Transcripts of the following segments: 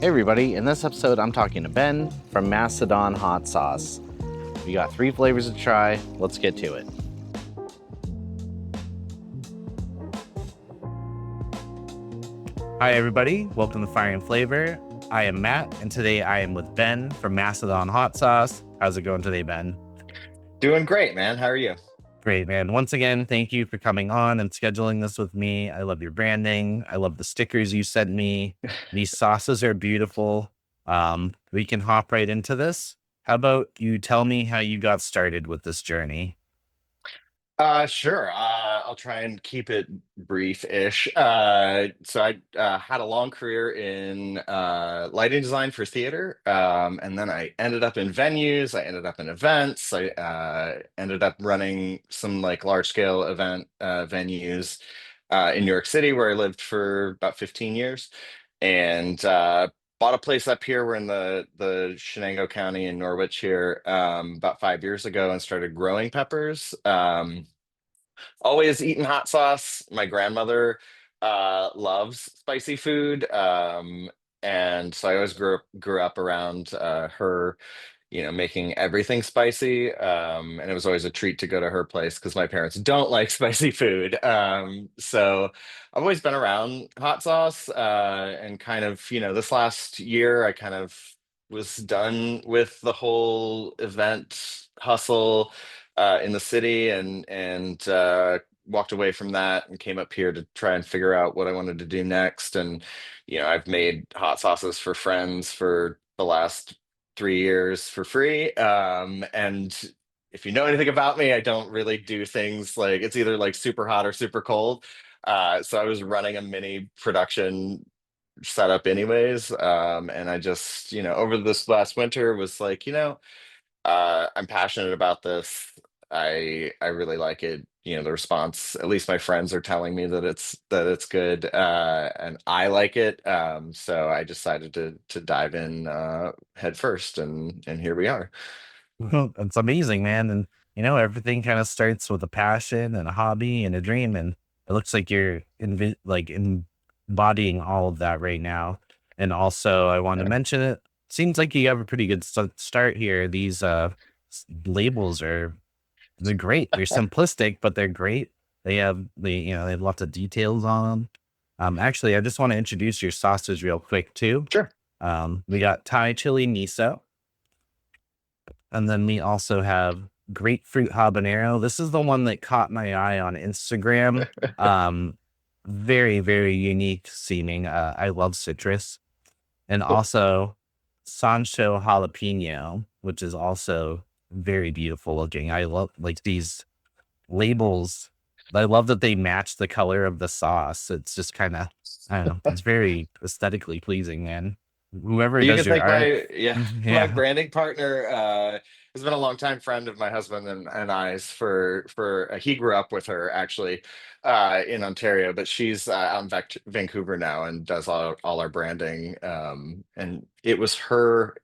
Hey everybody, in this episode I'm talking to Ben from Mastodon Hot Sauce. We got 3 flavors to try, let's get to it. Hi everybody, welcome to Fire and Flavor. I am Matt, and today I am with Ben from Mastodon Hot Sauce. How's it going today, Ben? Doing great, man. How are you? Great, man. Once again, thank you for coming on and scheduling this with me. I love your branding. I love the stickers you sent me. These sauces are beautiful. We can hop right into this. How about you tell me how you got started with this journey? Sure. I'll try and keep it brief-ish. So I had a long career in lighting design for theater, and then I ended up in venues. I ended up in events. I ended up running some like large-scale event venues in New York City, where I lived for about 15 years, and bought a place up here. We're in the Shenango County in Norwich here about 5 years ago, and started growing peppers. Always eaten hot sauce. My grandmother loves spicy food. And so I always grew up around her, making everything spicy. And it was always a treat to go to her place because my parents don't like spicy food. So I've always been around hot sauce, and kind of, this last year I kind of was done with the whole event hustle in the city, and walked away from that and came up here to try and figure out what I wanted to do next. And I've made hot sauces for friends for the last 3 years for free. And if you know anything about me, I don't really do things like it's either like super hot or super cold. So I was running a mini production setup anyways. And I just, over this last winter was like, I'm passionate about this. I really like it. The response, at least my friends are telling me that it's good, and I like it. So I decided to dive in head first, and here we are. Well, it's amazing, man. And everything kind of starts with a passion and a hobby and a dream. And it looks like you're embodying all of that right now. And also, I want to Yeah. mention it. Seems like you have a pretty good start here. These labels they're great. They're simplistic, but they're great. They have lots of details on them. Actually, I just want to introduce your sauces real quick too. Sure. We got Thai Chili Miso. And then we also have grapefruit habanero. This is the one that caught my eye on Instagram. Um, very, very unique seeming. I love citrus. And Cool. also Sancho jalapeno, which is also very beautiful looking. I love like these labels. I love that they match the color of the sauce. It's just kind of, I don't know, it's very aesthetically pleasing, man. Whoever You does can your thank art, my yeah my yeah. branding partner. Has been a longtime friend of my husband and I's for he grew up with her actually in Ontario, but she's out in Vancouver now and does all our branding. And it was her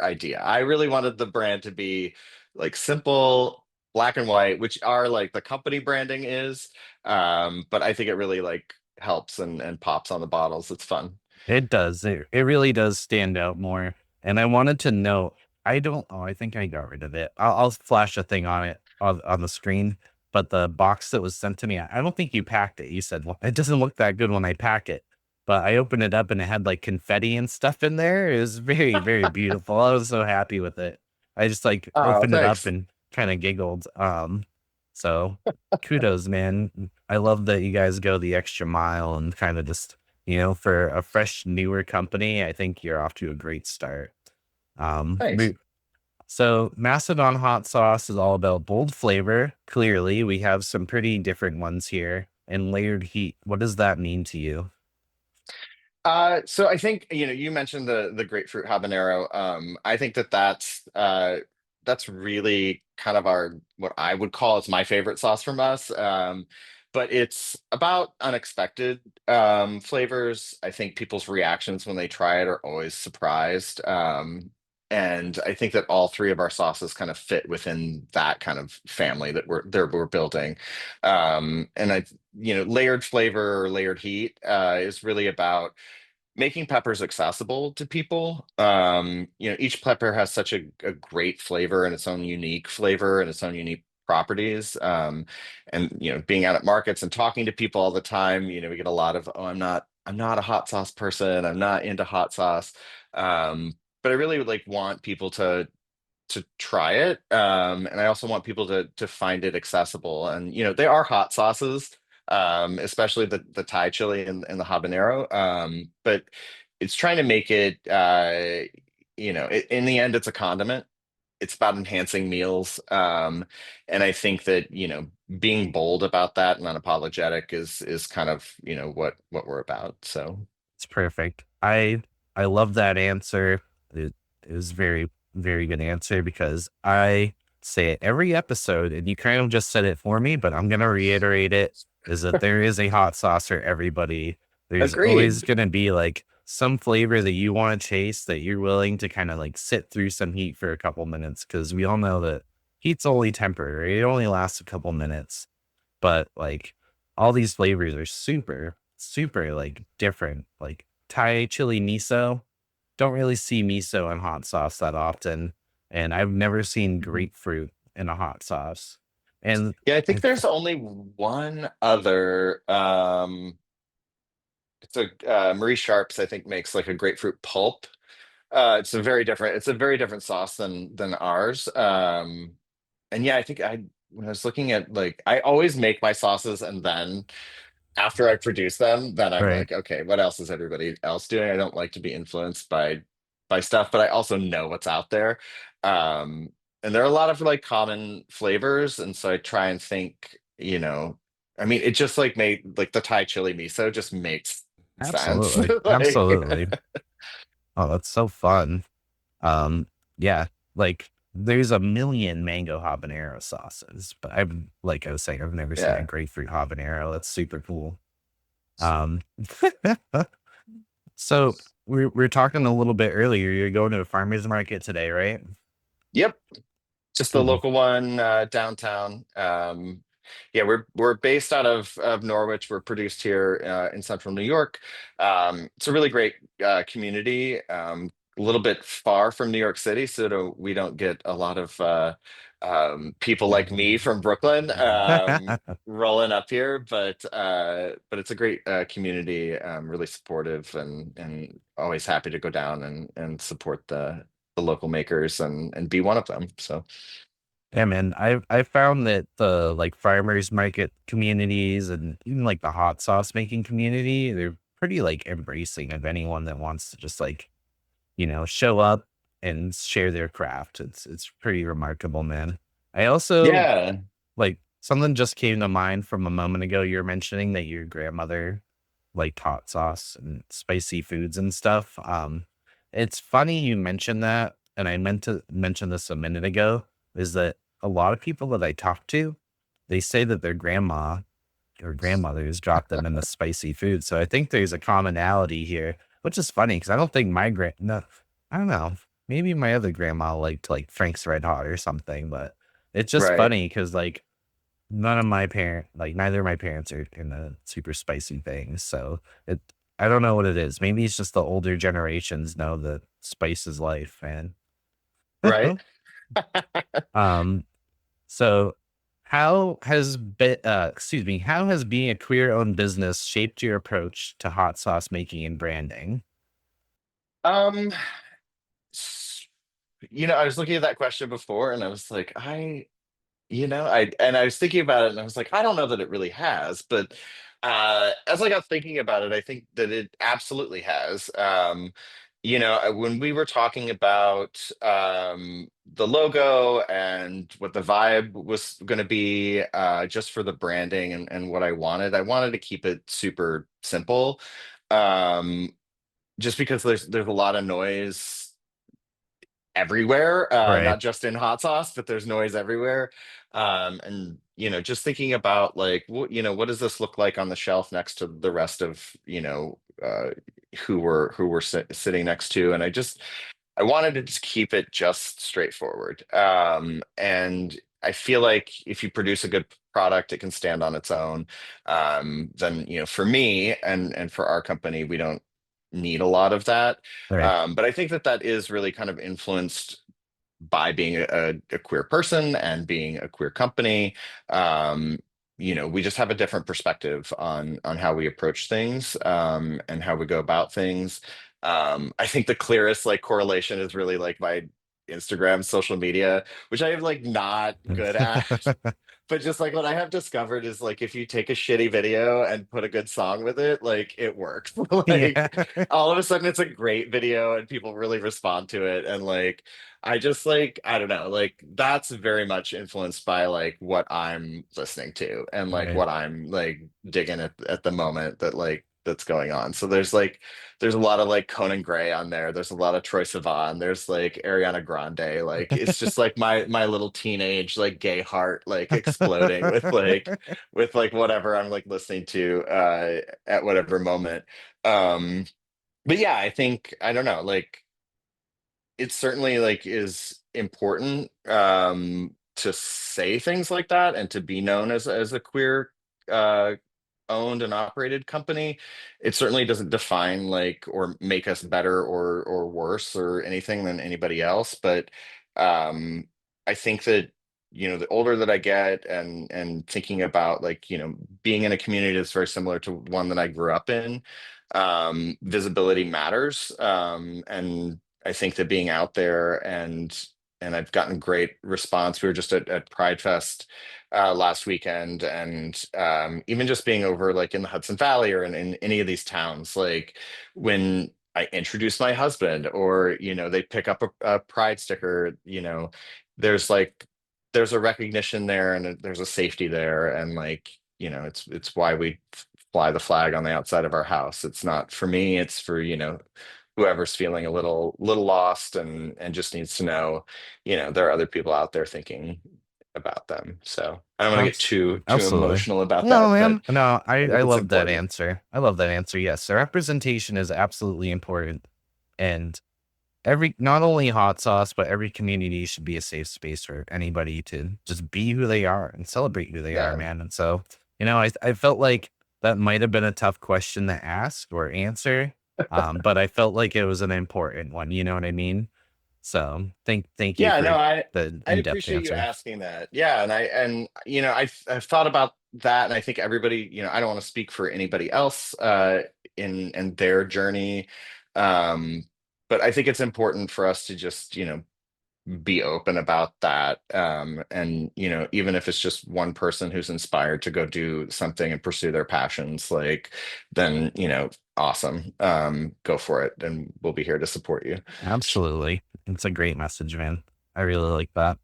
idea. I really wanted the brand to be like simple, black and white, which are like the company branding is. But I think it really like helps and pops on the bottles. It's fun. It does. It really does stand out more. And I wanted to know, I don't, oh, I think I got rid of it. I'll flash a thing on it on the screen. But the box that was sent to me, I don't think you packed it. You said, well, it doesn't look that good when I pack it. But I opened it up and it had like confetti and stuff in there. It was very, very beautiful. I was so happy with it. I just like Oh, opened it up thanks. and kind of giggled. So kudos, man. I love that you guys go the extra mile and kind of just for a fresh, newer company, I think you're off to a great start. Um, Thanks. we- so Mastodon hot sauce is all about bold flavor. Clearly, we have some pretty different ones here and layered heat. What does that mean to you? So I think you mentioned the grapefruit habanero. I think that's really kind of our what I would call is my favorite sauce from us. But it's about unexpected flavors. I think people's reactions when they try it are always surprised. And I think that all three of our sauces kind of fit within that kind of family that we're building. And layered flavor or layered heat is really about making peppers accessible to people. Each pepper has such a great flavor and its own unique flavor and its own unique properties. And being out at markets and talking to people all the time, we get a lot of, oh, I'm not a hot sauce person. I'm not into hot sauce. But I really would like want people to try it. And I also want people to find it accessible. And they are hot sauces, especially the Thai chili and the habanero. But it's trying to make it, in the end, it's a condiment. It's about enhancing meals. And I think that, being bold about that and unapologetic is kind of, what we're about. So It's perfect. I love that answer. It was very, very good answer because I say it every episode, and you kind of just said it for me, but I'm gonna reiterate it, is that there is a hot sauce for everybody. There's always agreed. gonna be like some flavor that you want to taste that you're willing to kind of like sit through some heat for a couple minutes because we all know that heat's only temporary. It only lasts a couple minutes. But like all these flavors are super, super like different. Like Thai chili miso, don't really see miso in hot sauce that often. And I've never seen grapefruit in a hot sauce. And Yeah, I think I, there's only one other. It's a Marie Sharp's, I think, makes like a grapefruit pulp. It's a very different sauce than ours. And yeah, I think I when I was looking at like I always make my sauces and then after I produce them, then I'm right. like, okay, what else is everybody else doing? I don't like to be influenced by stuff, but I also know what's out there. Um, and there are a lot of like common flavors, and so I try and think, I mean, it just like made like the Thai chili miso just makes sense. Absolutely. Like, Absolutely. Oh, that's so fun. Um, yeah, like there's a million mango habanero sauces, but I've like I was saying, I've never seen a yeah. grapefruit habanero. That's super cool. Um, so we're talking a little bit earlier. You're going to a farmer's market today, right? Yep. Just the Cool. local one downtown. Yeah, we're based out of Norwich. We're produced here in central New York. It's a really great community. A little bit far from New York City, so we don't get a lot of people like me from Brooklyn rolling up here. But it's a great community. Really supportive and always happy to go down and support the local makers and be one of them. So. Yeah, man. I found that the like farmers market communities and even like the hot sauce making community, they're pretty like embracing of anyone that wants to just like, show up and share their craft. It's pretty remarkable, man. I also Yeah, like something just came to mind from a moment ago. You're mentioning that your grandmother liked hot sauce and spicy foods and stuff. It's funny you mentioned that, and I meant to mention this a minute ago, is that a lot of people that I talk to, they say that their grandma or grandmothers dropped them in the spicy food. So I think there's a commonality here, which is funny because I don't think my no, I don't know. Maybe my other grandma liked like Frank's Red Hot or something, but it's just right, funny because like neither of my parents are into super spicy things. So I don't know what it is. Maybe it's just the older generations know that spice is life, man. right. um, so how has being a queer owned business shaped your approach to hot sauce making and branding? Um, s- I was looking at that question before and I was like, I was thinking about it and I was like, I don't know that it really has, but as I got thinking about it, I think that it absolutely has. When we were talking about the logo and what the vibe was going to be just for the branding and what I wanted to keep it super simple. Um, just because there's a lot of noise everywhere, Right. not just in hot sauce, but there's noise everywhere. And just thinking about like what does this look like on the shelf next to the rest of who we're sitting next to, and I wanted to just keep it just straightforward. And I feel like if you produce a good product, it can stand on its own. Then for me and for our company, we don't. need a lot of that. Right. But I think that that is really kind of influenced by being a queer person and being a queer company. Um, we just have a different perspective on how we approach things, and how we go about things. I think the clearest like correlation is really like my Instagram social media, which I am like not good at. But just like what I have discovered is like if you take a shitty video and put a good song with it, like it works. Yeah. Like all of a sudden it's a great video and people really respond to it. And like I just like, I don't know, like that's very much influenced by like what I'm listening to and like Right. what I'm like digging at the moment that like that's going on. So there's like there's a lot of like Conan Gray on there. There's a lot of Troye Sivan. There's like Ariana Grande. Like it's just like my little teenage like gay heart like exploding with like whatever I'm like listening to at whatever moment. Um but yeah, I think I don't know, like it certainly like is important to say things like that and to be known as a queer uh owned and operated company. It certainly doesn't define like or make us better or worse or anything than anybody else, but um I think that the older that I get and thinking about like being in a community that's very similar to one that I grew up in, visibility matters, and I think that being out there and I've gotten great response. We were just at Pride Fest last weekend, and even just being over like in the Hudson Valley or in any of these towns, like when I introduce my husband, or they pick up a Pride sticker, there's like there's a recognition there, and there's a safety there, and like it's why we fly the flag on the outside of our house. It's not for me, it's for whoever's feeling a little lost and just needs to know, there are other people out there thinking about them. So I don't want to get Abs- too Absolutely. emotional about No, that, but man. No, I I think it's love that important. answer. I love that answer. Yes, the representation is absolutely important. And not only hot sauce, but every community should be a safe space for anybody to just be who they are and celebrate who they are, Yeah. man. And so, I felt like that might have been a tough question to ask or answer. But I felt like it was an important one. You know what I mean? So thank you Yeah, no, for I the I in-depth appreciate you answer. asking that. Yeah, and I've thought about that, and I think everybody, I don't want to speak for anybody else in their journey. Um, but I think it's important for us to just, be open about that. And even if it's just one person who's inspired to go do something and pursue their passions, like then, awesome. Go for it, and we'll be here to support you. Absolutely. It's a great message, man. I really like that.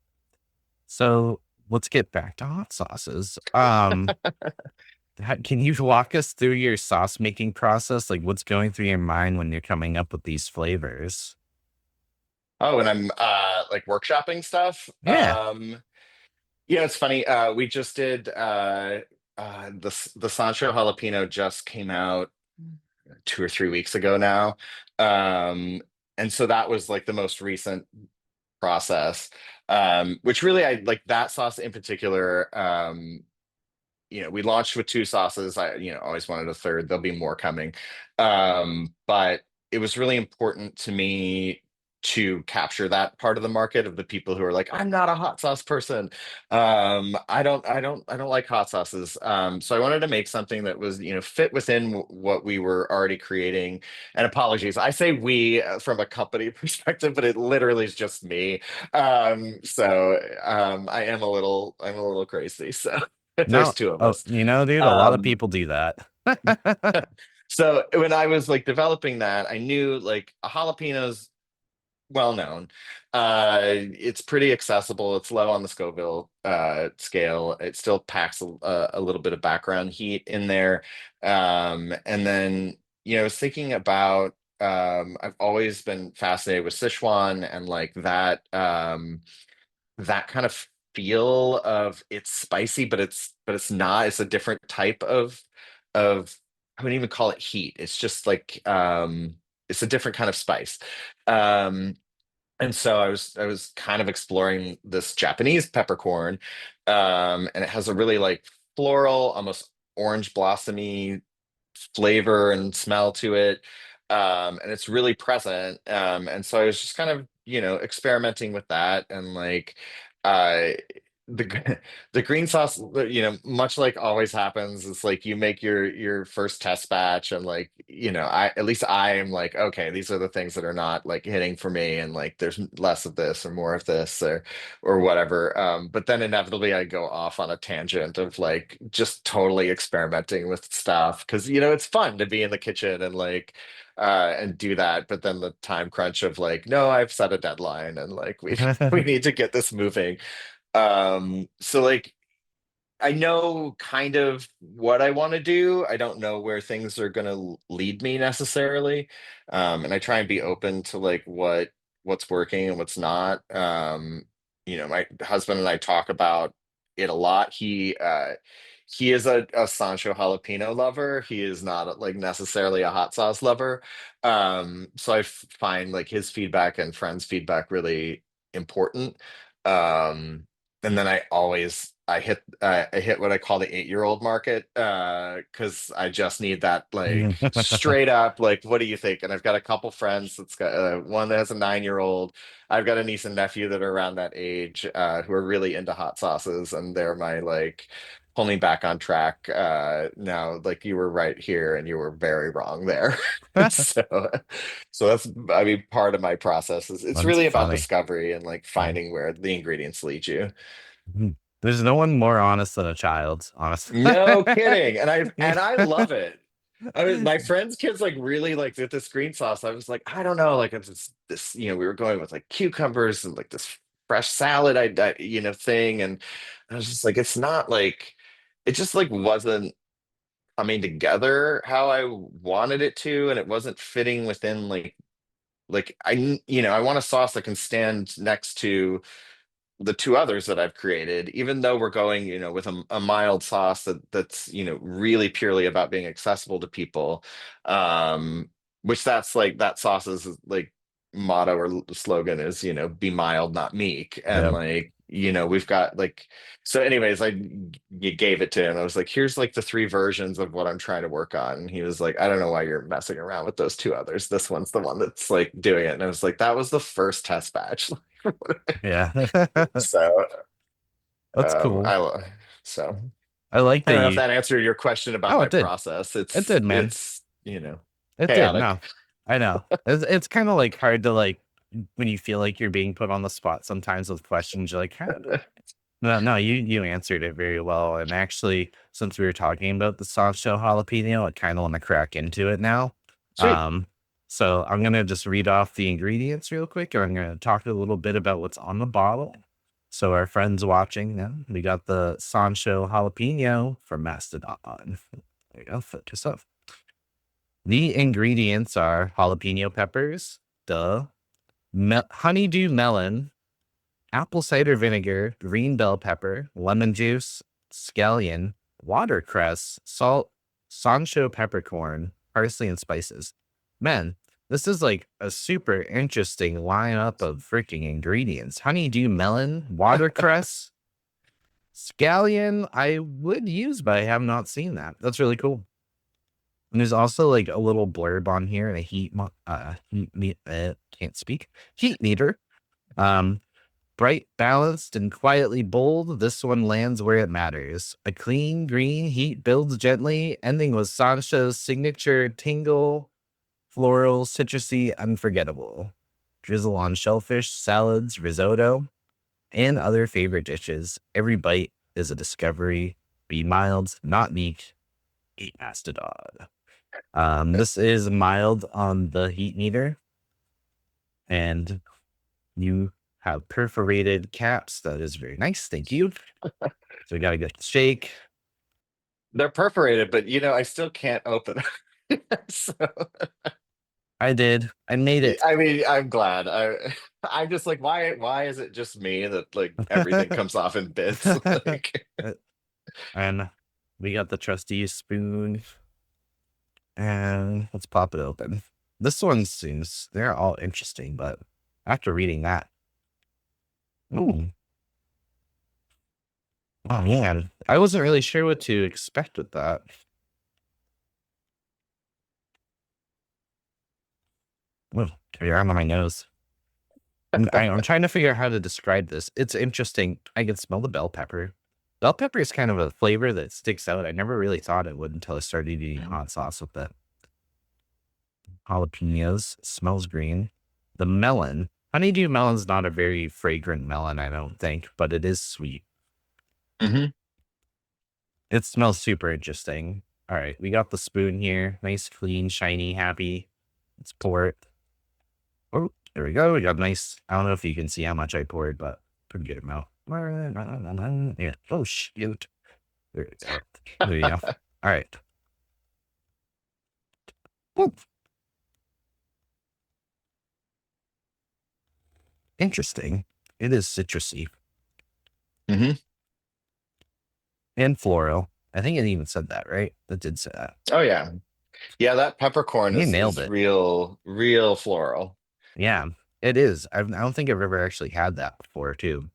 So let's get back to hot sauces. Can you walk us through your sauce making process? Like what's going through your mind when you're coming up with these flavors? Oh, and I'm like workshopping stuff. Yeah. It's funny. We just did the Sancho jalapeno just came out 2 or 3 weeks ago now. And so that was like the most recent process. Which really I like that sauce in particular. We launched with two sauces. I, always wanted a third. There'll be more coming. But it was really important to me to capture that part of the market of the people who are like, I'm not a hot sauce person. I don't like hot sauces. So I wanted to make something that was, fit within what we were already creating. And apologies, I say we from a company perspective, but it literally is just me. I'm a little crazy. So. There's No. two of Oh, us. dude, a lot of Um, people do that. so when I was like developing that, I knew like a jalapeno's well known. It's pretty accessible. It's low on the Scoville scale. It still packs a little bit of background heat in there. And then, I was thinking about, I've always been fascinated with Sichuan and like that kind of feel of it's spicy, but it's not. It's a different type of I wouldn't even call it heat. It's just like it's a different kind of spice. Um and so I was kind of exploring this Japanese peppercorn. And it has a really like floral, almost orange blossomy flavor and smell to it. and it's really present. And so I was just kind of, experimenting with that, and like, uh, the green sauce, much like always happens, it's like you make your first test batch, and like, I at least I am like, okay, these are the things that are not like hitting for me, and like there's less of this or more of this, or whatever. But then inevitably I go off on a tangent of like just totally experimenting with stuff, because it's fun to be in the kitchen and like, and do that. But then the time crunch of like, no, I've set a deadline, and like we need to get this moving. So like, I know kind of what I want to do. I don't know where things are going to lead me necessarily. And I try and be open to like what's working and what's not. My husband and I talk about it a lot. He is a Sancho jalapeno lover. He is not like necessarily a hot sauce lover. So find like his feedback and friends' feedback really important. Um, and then I hit what I call the 8-year-old market, because I just need that like straight up like, what do you think? And I've got a couple friends that's got one that has a 9-year-old. I've got a niece and nephew that are around that age, who are really into hot sauces, and they're my like pull me back on track. Now, like, you were right here and you were very wrong there. So that's, I mean, part of my process is it's That's really about funny. discovery and like Yeah. finding where the ingredients lead you. There's no one more honest than a child, honestly. No kidding. And I love it. My friends' kids like really like with this green sauce. I was like, I don't know, like it's this, we were going with like cucumbers and like this fresh salad, thing. And I was just like, it's not like, it just like wasn't coming together how I wanted it to, and it wasn't fitting within like I want a sauce that can stand next to the two others that I've created, even though we're going, with a mild sauce that's, really purely about being accessible to people. Um, which that's like that sauce's like motto or slogan is, be mild, not meek. And Yeah. like, we've got like, so anyways, you gave it to him. I was like, here's like the three versions of what I'm trying to work on. And he was like, I don't know why you're messing around with those two others. This one's the one that's like doing it. And I was like, that was the first test batch. Yeah. So, That's cool. so I like I that don't know if you. that answered your question about Oh, my it did. process. It It's did, man. it's It did. chaotic. No, I know. It's kind of like hard to like when you feel like you're being put on the spot sometimes with questions. You're like, no, no, you answered it very well. And actually, since we were talking about the soft shell jalapeno, I kind of want to crack into it now. Sweet. Um, so I'm gonna just read off the ingredients real quick, and I'm gonna talk a little bit about what's on the bottle. So our friends watching, yeah, we got the Sancho jalapeno from Mastodon. There you go, focus up. The ingredients are jalapeno peppers, duh, honeydew melon, apple cider vinegar, green bell pepper, lemon juice, scallion, watercress, salt, Sancho peppercorn, parsley, and spices. Man, this is like a super interesting lineup of freaking ingredients. Honeydew melon, watercress, scallion, I would use, but I have not seen that. That's really cool. And there's also like a little blurb on here and a can't speak, heat meter. Um, Bright, balanced, and quietly bold, this one lands where it matters. A clean green heat builds gently, ending with Sancho's signature tingle, floral, citrusy, unforgettable. Drizzle on shellfish, salads, risotto, and other favorite dishes. Every bite is a discovery. Be mild, not meek. Eat mastodon. This is mild on the heat meter, and you have perforated caps. That is very nice. Thank you. So we got to get the shake. They're perforated, but I still can't open. So I did. I made it. I mean, I'm glad. I'm just like, why is it just me that like everything comes off in bits? Like, And we got the trusty spoon. And let's pop it open. This one seems, they're all interesting, but after reading that, ooh, oh man, I wasn't really sure what to expect with that. Oh, you're on my nose. I'm trying to figure out how to describe this. It's interesting. I can smell the bell pepper. Bell pepper is kind of a flavor that sticks out. I never really thought it would until I started eating hot sauce with it. Jalapenos, smells green. The melon. Honeydew melon's not a very fragrant melon, I don't think, but it is sweet. Hmm. It smells super interesting. All right, we got the spoon here. Nice, clean, shiny, happy. Let's pour it. Oh, there we go. We got nice. I don't know if you can see how much I poured, but pretty good amount. Yeah. Oh, shoot. There we go. There you go. All right. Ooh, interesting. It is citrusy Hmm. and floral. I think it even said that, right? That did say that. Oh yeah. Yeah, that peppercorn You nailed is it. real floral. Yeah, it is. I don't think I've ever actually had that before, too.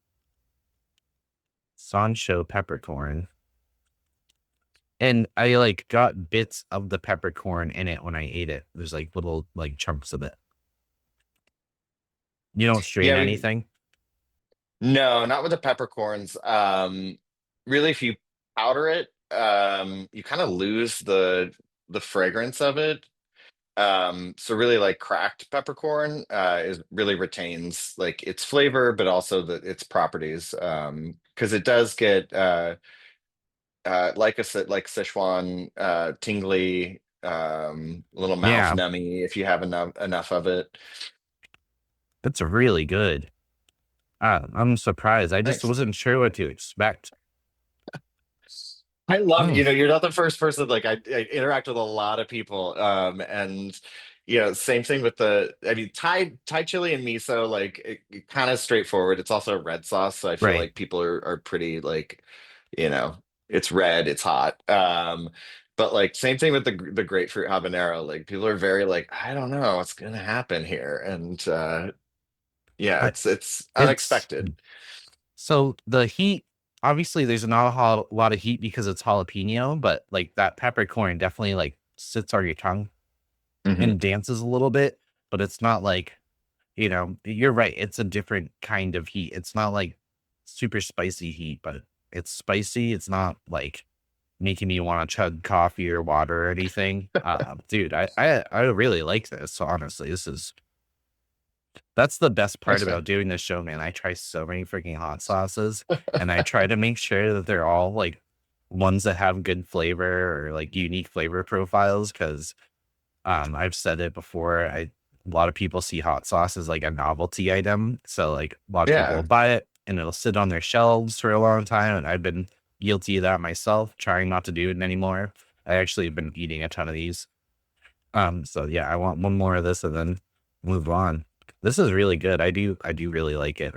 Sancho peppercorn. And I like got bits of the peppercorn in it when I ate it. There's like little like chunks of it. You don't strain Yeah, we anything? no, not with the peppercorns. Really, if you powder it, you kind of lose the fragrance of it. So really like cracked peppercorn is really retains like its flavor, but also its properties. Because it does get like like Sichuan tingly, a little mouth Yeah, nummy if you have enough of it. that's really good. I'm surprised. I just Nice. wasn't sure what to expect. I love, Oh, you're not the first person. Like I interact with a lot of people. And same thing with I mean, Thai chili and miso, like kind of straightforward. It's also a red sauce, so I feel right. like people are pretty like, you know, it's red, it's hot. But like same thing with the grapefruit habanero. Like people are very like, I don't know what's gonna happen here. And yeah, I, it's it's unexpected. so the heat, obviously there's not a lot of heat because it's jalapeno, but like that peppercorn definitely like sits on your tongue Hmm. and dances a little bit, but it's not like, you're right. It's a different kind of heat. It's not like super spicy heat, but it's spicy. It's not like making me want to chug coffee or water or anything. Dude, I really like this. Honestly, that's the best part Thanks, about man. doing this show, man. I try so many freaking hot sauces, and I try to make sure that they're all like ones that have good flavor or like unique flavor profiles. Because I've said it before. A lot of people see hot sauce as like a novelty item, so like a lot of people will Yeah. buy it and it'll sit on their shelves for a long time. And I've been guilty of that myself, trying not to do it anymore. I actually have been eating a ton of these. So yeah, I want one more of this and then move on. This is really good. I do really like it.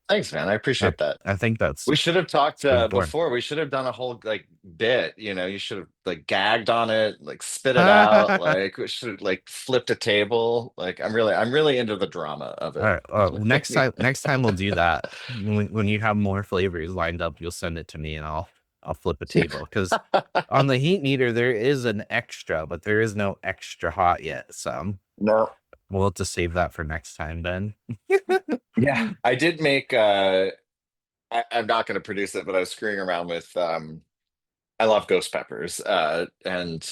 Thanks, man. I I, appreciate that. I think that's We should have talked what it's for. before. We should have done a whole like bit. You should have like gagged on it, like spit it out. Like we should have like flipped a table. Like I'm really into the drama of All it. right. Next time we'll do that. When you have more flavors lined up, you'll send it to me and I'll flip a table. Because on the heat meter there is an extra, but there is no extra hot yet. So No. we'll have to save that for next time then. Yeah, I did make. I'm not going to produce it, but I was screwing around with. I love ghost peppers, and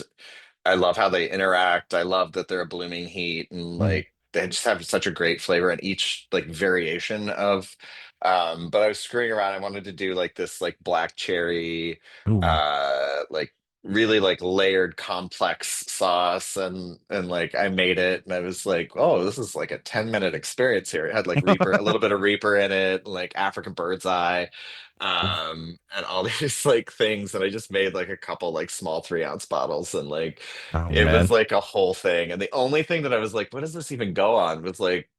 I love how they interact. I love that they're a blooming heat and Mm. like they just have such a great flavor in each like variation of but I was screwing around. I wanted to do like this like black cherry Ooh. like really like layered complex sauce and like I made it and I was like, oh, this is like a 10-minute experience here. It had like Reaper, a little bit of Reaper in it, like African bird's eye and all these like things and I just made like a couple like small 3-ounce bottles and like Oh it was man. like a whole thing and the only thing that I was like what does this even go on was like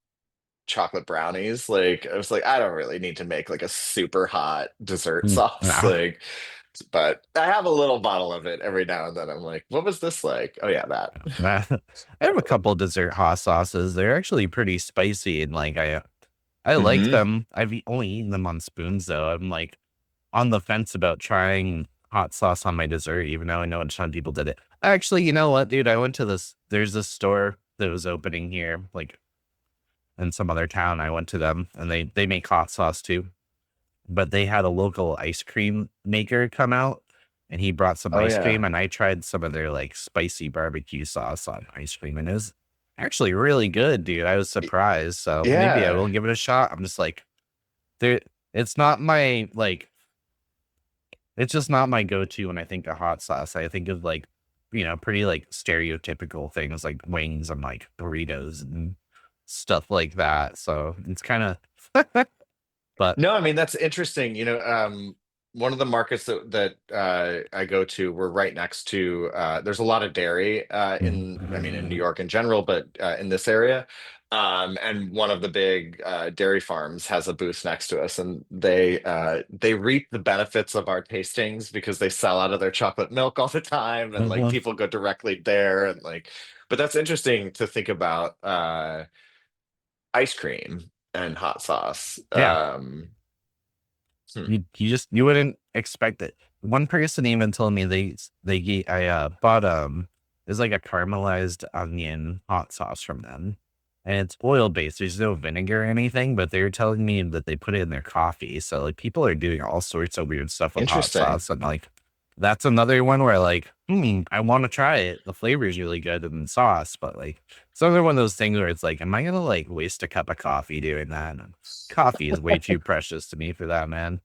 chocolate brownies. Like I was like I don't really need to make like a super hot dessert Mm. sauce Ah. like but I have a little bottle of it every now and then. I'm like what was this like? Oh yeah, that. I have a couple dessert hot sauces. They're actually pretty spicy and like I like Hmm. them. Only eaten them on spoons though. I'm like on the fence about trying hot sauce on my dessert, even though I know a ton of people did it. Actually, you know what, dude? I went to there's this store. that was opening here, like in some other town. I went to them, and they make hot sauce too. But they had a local ice cream maker come out, and he brought some Oh ice cream, yeah. and I tried some of their like spicy barbecue sauce on ice cream, and it was actually really good, dude. I was surprised. So maybe I Yeah. will give it a shot. I'm just like, there, it's not my like, it's just not my go-to when I think of hot sauce. I think of like, pretty like stereotypical things like wings and like burritos and stuff like that. So it's kind of, but No, I mean that's interesting. One of the markets that I go to, we're right next to. There's a lot of dairy I mean, in New York in general, but in this area. And one of the big dairy farms has a booth next to us, and they reap the benefits of our tastings because they sell out of their chocolate milk all the time, and like Mhm. people go directly there, and like. But that's interesting to think about ice cream and hot sauce. Yeah. Hmm. You wouldn't expect it. One person even told me I bought there's like a caramelized onion hot sauce from them, and it's oil based. There's no vinegar or anything, but they were telling me that they put it in their coffee. So like people are doing all sorts of weird stuff with hot Interesting. sauce, and like that's another one where like, I want to try it. The flavor is really good in the sauce, but like it's another one of those things where it's like, am I gonna like waste a cup of coffee doing that? And coffee is way too precious to me for that, man.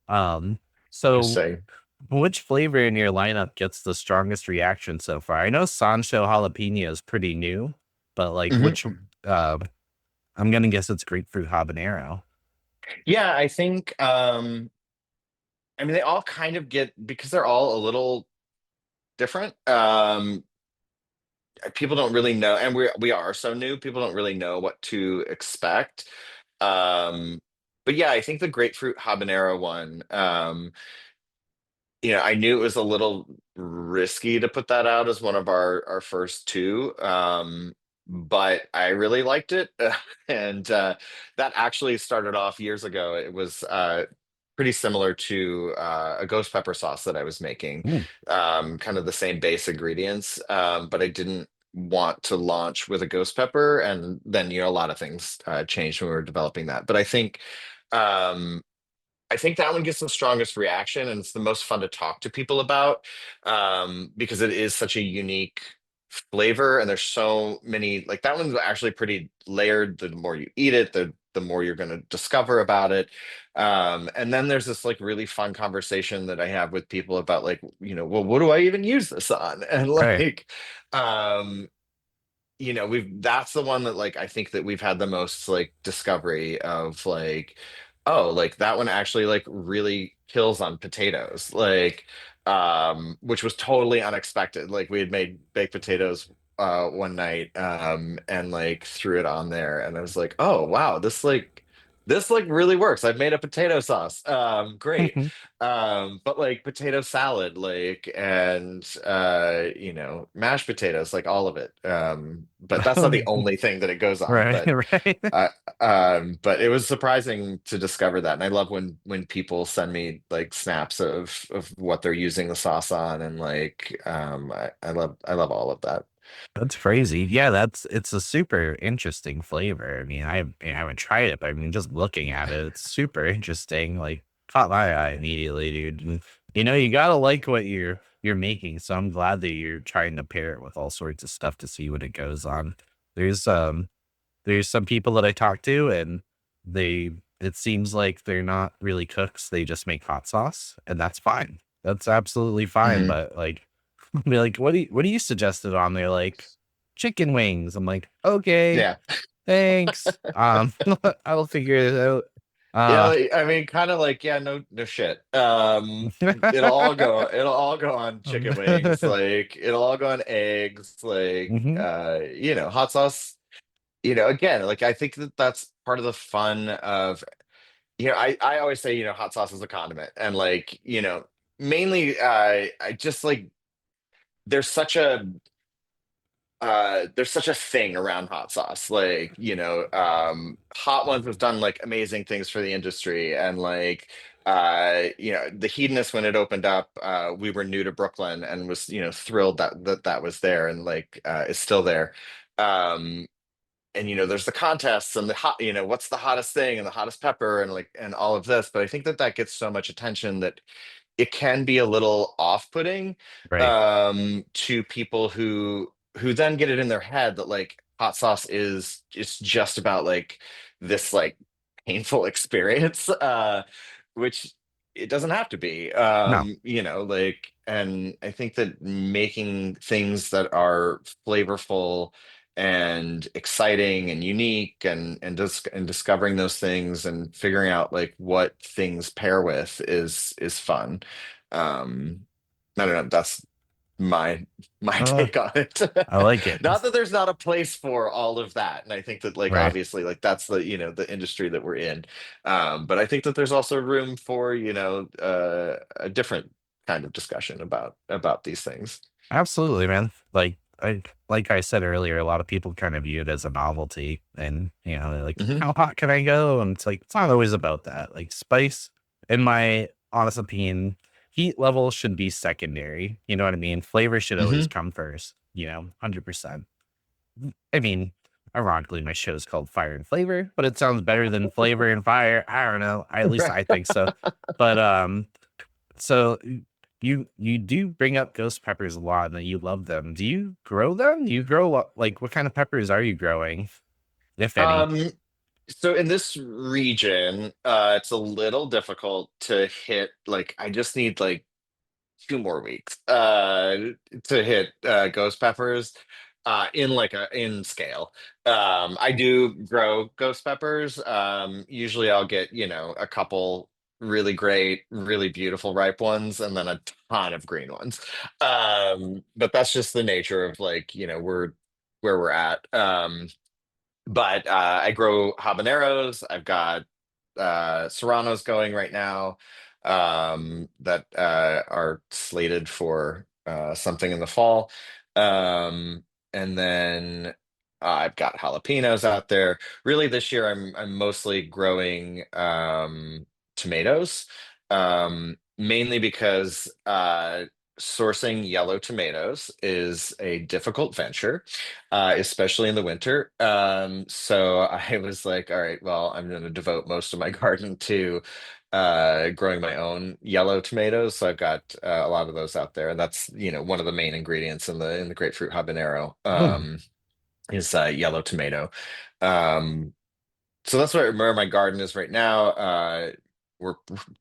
um, so Interesting. which flavor in your lineup gets the strongest reaction so far? I know Sancho jalapeno is pretty new, but like which Mhm. I'm gonna guess it's grapefruit habanero. Yeah, I think I mean they all kind of get because they're all a little different. People don't really know, and we are so new, people don't really know what to expect. Um but yeah, I think the grapefruit habanero one, I knew it was a little risky to put that out as one of our first two, but I really liked it, and that actually started off years ago. It was pretty similar to a ghost pepper sauce that I was making, Mm, kind of the same base ingredients, but I didn't want to launch with a ghost pepper, and then a lot of things changed when we were developing that. But I think that one gets the strongest reaction, and it's the most fun to talk to people about, because it is such a unique flavor, and there's so many. Like that one's actually pretty layered. The more you eat it, the more you're going to discover about it. And then there's this like really fun conversation that I have with people about like, well, what do I even use this on? And right. like, um, we've that's the one that like I think that we've had the most like discovery of like, oh, like that one actually like really kills on potatoes, like, which was totally unexpected. Like we had made baked potatoes one night, and like threw it on there, and I was like, oh wow, this like really works. I've made a potato sauce. Great. But like potato salad, like, and mashed potatoes, like all of it. But that's not the only thing that it goes on. Right, right. Uh, but it was surprising to discover that, and I love when people send me like snaps of what they're using the sauce on, and like, I love all of that. That's crazy. Yeah, it's a super interesting flavor. I mean, I haven't tried it, but I mean, just looking at it, it's super interesting. Like, caught my eye immediately, dude. And, you gotta like what you're making. So I'm glad that you're trying to pair it with all sorts of stuff to see what it goes on. There's um there's some people that I talk to, and they it seems like they're not really cooks. They just make hot sauce, and that's fine. That's absolutely fine. Mhm. But like, be like, what do you suggested on there? Like chicken wings. I'm like, okay, Yeah. thanks. I'll figure it out. Yeah, Uh, like, I mean, kind of like, yeah, no, no shit. It'll all go on chicken wings, like it'll all go on eggs, like, Mhm. hot sauce. Again, like I think that that's part of the fun of, I always say, hot sauce is a condiment, and like, mainly, I just like there's such a there's such a thing around hot sauce, like, hot ones have done like amazing things for the industry, and like, The Hedonist, when it opened up, we were new to Brooklyn and was, thrilled that was there, and like is still there. Um, and there's the contests and the hot, what's the hottest thing and the hottest pepper and like and all of this. But I think that gets so much attention that it can be a little off-putting Right. to people who then get it in their head that like hot sauce is it's just about like this like painful experience, which it doesn't have to be. No. Like, and I think that making things that are flavorful and exciting and unique and discovering those things and figuring out like what things pair with is fun. um I don't know, that's my my Uh, take on it. I like it. Not that there's not a place for all of that, and I think that like Right. obviously like that's the industry that we're in. But I think that there's also room for a different kind of discussion about these things. Absolutely, man. Like I said earlier, a lot of people kind of view it as a novelty, and they're like, Hmm. how hot can I go? And it's like it's not always about that. Like spice, in my honest opinion, heat level should be secondary. You know what I mean? Flavor should always Hmm. come first. 100%. I mean, ironically, my show is called Fire and Flavor, but it sounds better than Flavor and Fire. I don't know. At least I think so. But so you do bring up ghost peppers a lot and that you love them. Do you grow them? Do you grow like what kind of peppers are you growing, if any? Um, so in this region, it's a little difficult to hit. Like, I just need like 2 more weeks to hit ghost peppers in like a in scale. I do grow ghost peppers. Usually I'll get, a couple really great, really beautiful ripe ones and then a ton of green ones. But that's just the nature of like, we're where we're at. But I grow habaneros. I've got serranos going right now that are slated for something in the fall. And then I've got jalapenos out there. Really, this year I'm mostly growing tomatoes, mainly because sourcing yellow tomatoes is a difficult venture, especially in the winter. So I was like, all right, well, I'm going to devote most of my garden to growing my own yellow tomatoes. So I've got a lot of those out there, and that's one of the main ingredients in the grapefruit habanero Oh, is yellow tomato. Um, so that's where my garden is right now. We're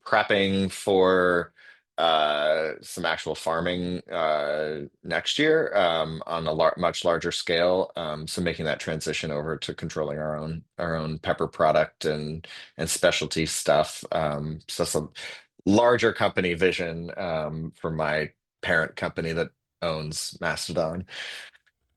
prepping for some actual farming next year on a much larger scale. So making that transition over to controlling our own pepper product and specialty stuff. So some larger company vision for my parent company that owns Mastodon,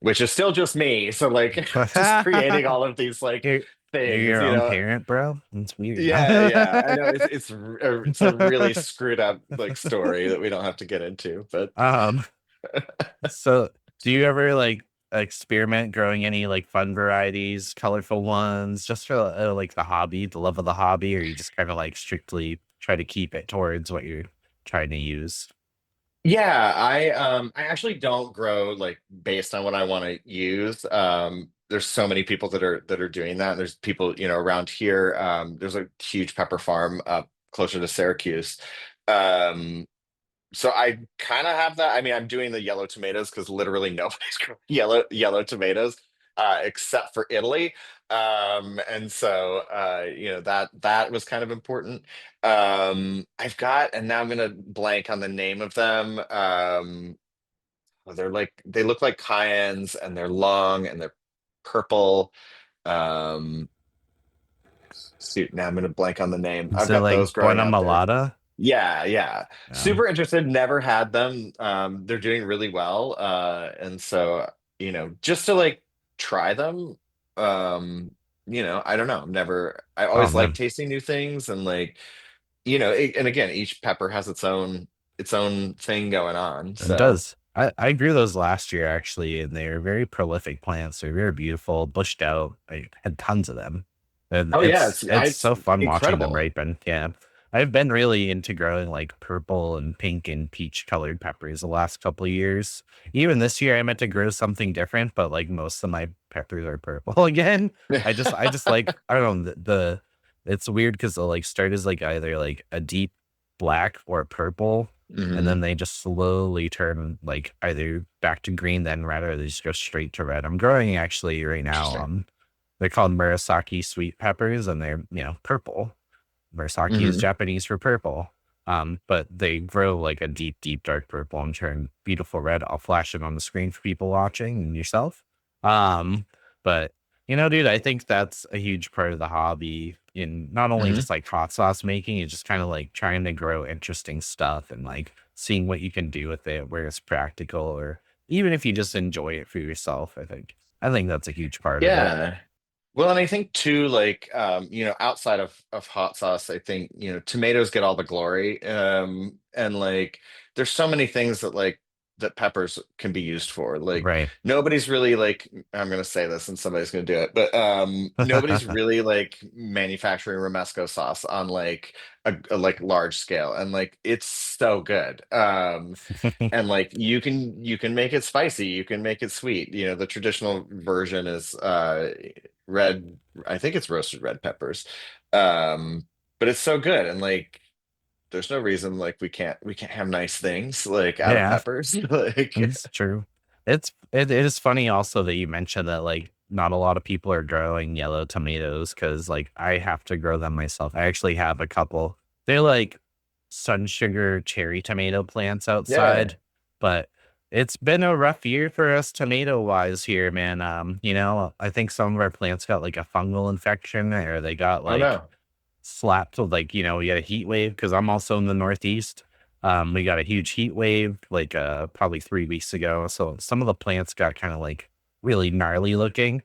which is still just me. So like just creating all of these like you're, you're things, your own parent, bro. That's weird. Yeah, yeah. I know it's a really screwed up like story that we don't have to get into, but um. So, do you ever like experiment growing any like fun varieties, colorful ones, just for like the hobby, the love of the hobby, or you just kind of like strictly try to keep it towards what you're trying to use? yeah, I actually don't grow like based on what I want to use. There's so many people that are doing that. There's people, around here. There's a huge pepper farm up closer to Syracuse. Um, So I kind of have that. I mean, I'm doing the yellow tomatoes because literally nobody's growing yellow tomatoes except for Italy. And so that was kind of important. I've got, and now I'm gonna blank on the name of them. They look like cayennes and they're long and they're purple. Um, Shoot, now I'm gonna blank on the name. I've Is it got like those growing Buona out there. Malata? Yeah, yeah. Um, Super interested. Never had them. They're doing really well. And so, just to like try them, I don't know. I oh always like man, tasting new things and like, and again, each pepper has its own thing going on. it So, does. I grew those last year actually, and they're very prolific plants. They're very beautiful, bushed out. I had tons of them, and oh yeah, it's it's so fun watching them incredible. ripen. Yeah. I've been really into growing like purple and pink and peach colored peppers the last couple of years. Even this year, I meant to grow something different, but like most of my peppers are purple again. I just like, I don't know, it's weird because they'll like start as like either like a deep black or purple, and then Hmm. they just slowly turn like either back to green, then red, or they just go straight to red. I'm growing actually right now. Interesting. They're called Murasaki sweet peppers, and they're purple. Murasaki is Hmm. Japanese for purple. But they grow like a deep, deep dark purple and turn beautiful red. I'll flash it on the screen for people watching and yourself. Um, but dude, I think that's a huge part of the hobby in not only Hmm. just like hot sauce making, it's just kind of like trying to grow interesting stuff and like seeing what you can do with it where it's practical, or even if you just enjoy it for yourself. I think that's a huge part of it. Yeah. Well, and I think too, like outside of hot sauce, I think, tomatoes get all the glory. And like there's so many things that peppers can be used for. Like Right. nobody's really like, I'm gonna say this and somebody's gonna do it, but nobody's really like manufacturing romesco sauce on like a like large scale. And like it's so good. And like you can make it spicy, you can make it sweet. The traditional version is red, I think it's roasted red peppers. But it's so good. And like there's no reason like we can't have nice things like out of Yeah. peppers. Like It's true. It is funny also that you mentioned that like not a lot of people are growing yellow tomatoes because like I have to grow them myself. I actually have a couple. They're like sun sugar cherry tomato plants yeah. outside, but it's been a rough year for us tomato wise here, man. I think some of our plants got like a fungal infection, or they got Oh like no. slapped with like, we got a heat wave because I'm also in the Northeast. We got a huge heat wave like probably 3 weeks ago. So some of the plants got kind of like really gnarly looking.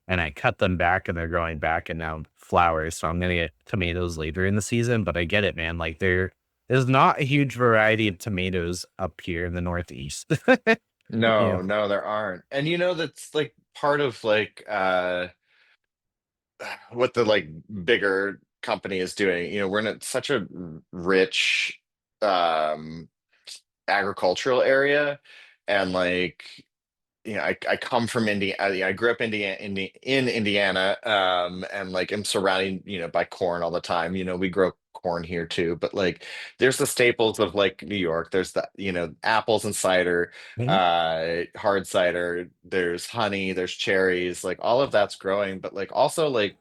And I cut them back and they're growing back and now flowers. So I'm gonna get tomatoes later in the season. But I get it, man. Like there is not a huge variety of tomatoes up here in the Northeast. No, Yeah. no, there aren't. And that's like part of like what the like bigger company is doing. We're in such a rich um agricultural area. And like I come from Indiana. I grew up in Indiana, and like I'm surrounded, by corn all the time. We grow corn here too, but like there's the staples of like New York. There's the apples and cider, Mhm. hard cider. There's honey. There's cherries. Like all of that's growing, but like also like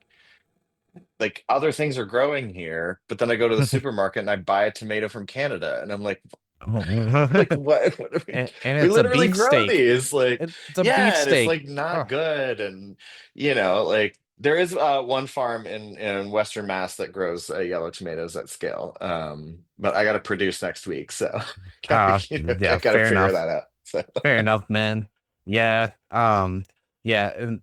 other things are growing here. But then I go to the supermarket and I buy a tomato from Canada, and I'm like what, what are we, And we it's a literally grow beefsteak. these like It's a yeah, and it's beefsteak. like not Oh, good. And like there is one farm in Western Mass that grows yellow tomatoes at scale, but I got to produce next week, so I yeah, gotta fair figure enough. that out. So Fair enough, man. Yeah. Yeah. And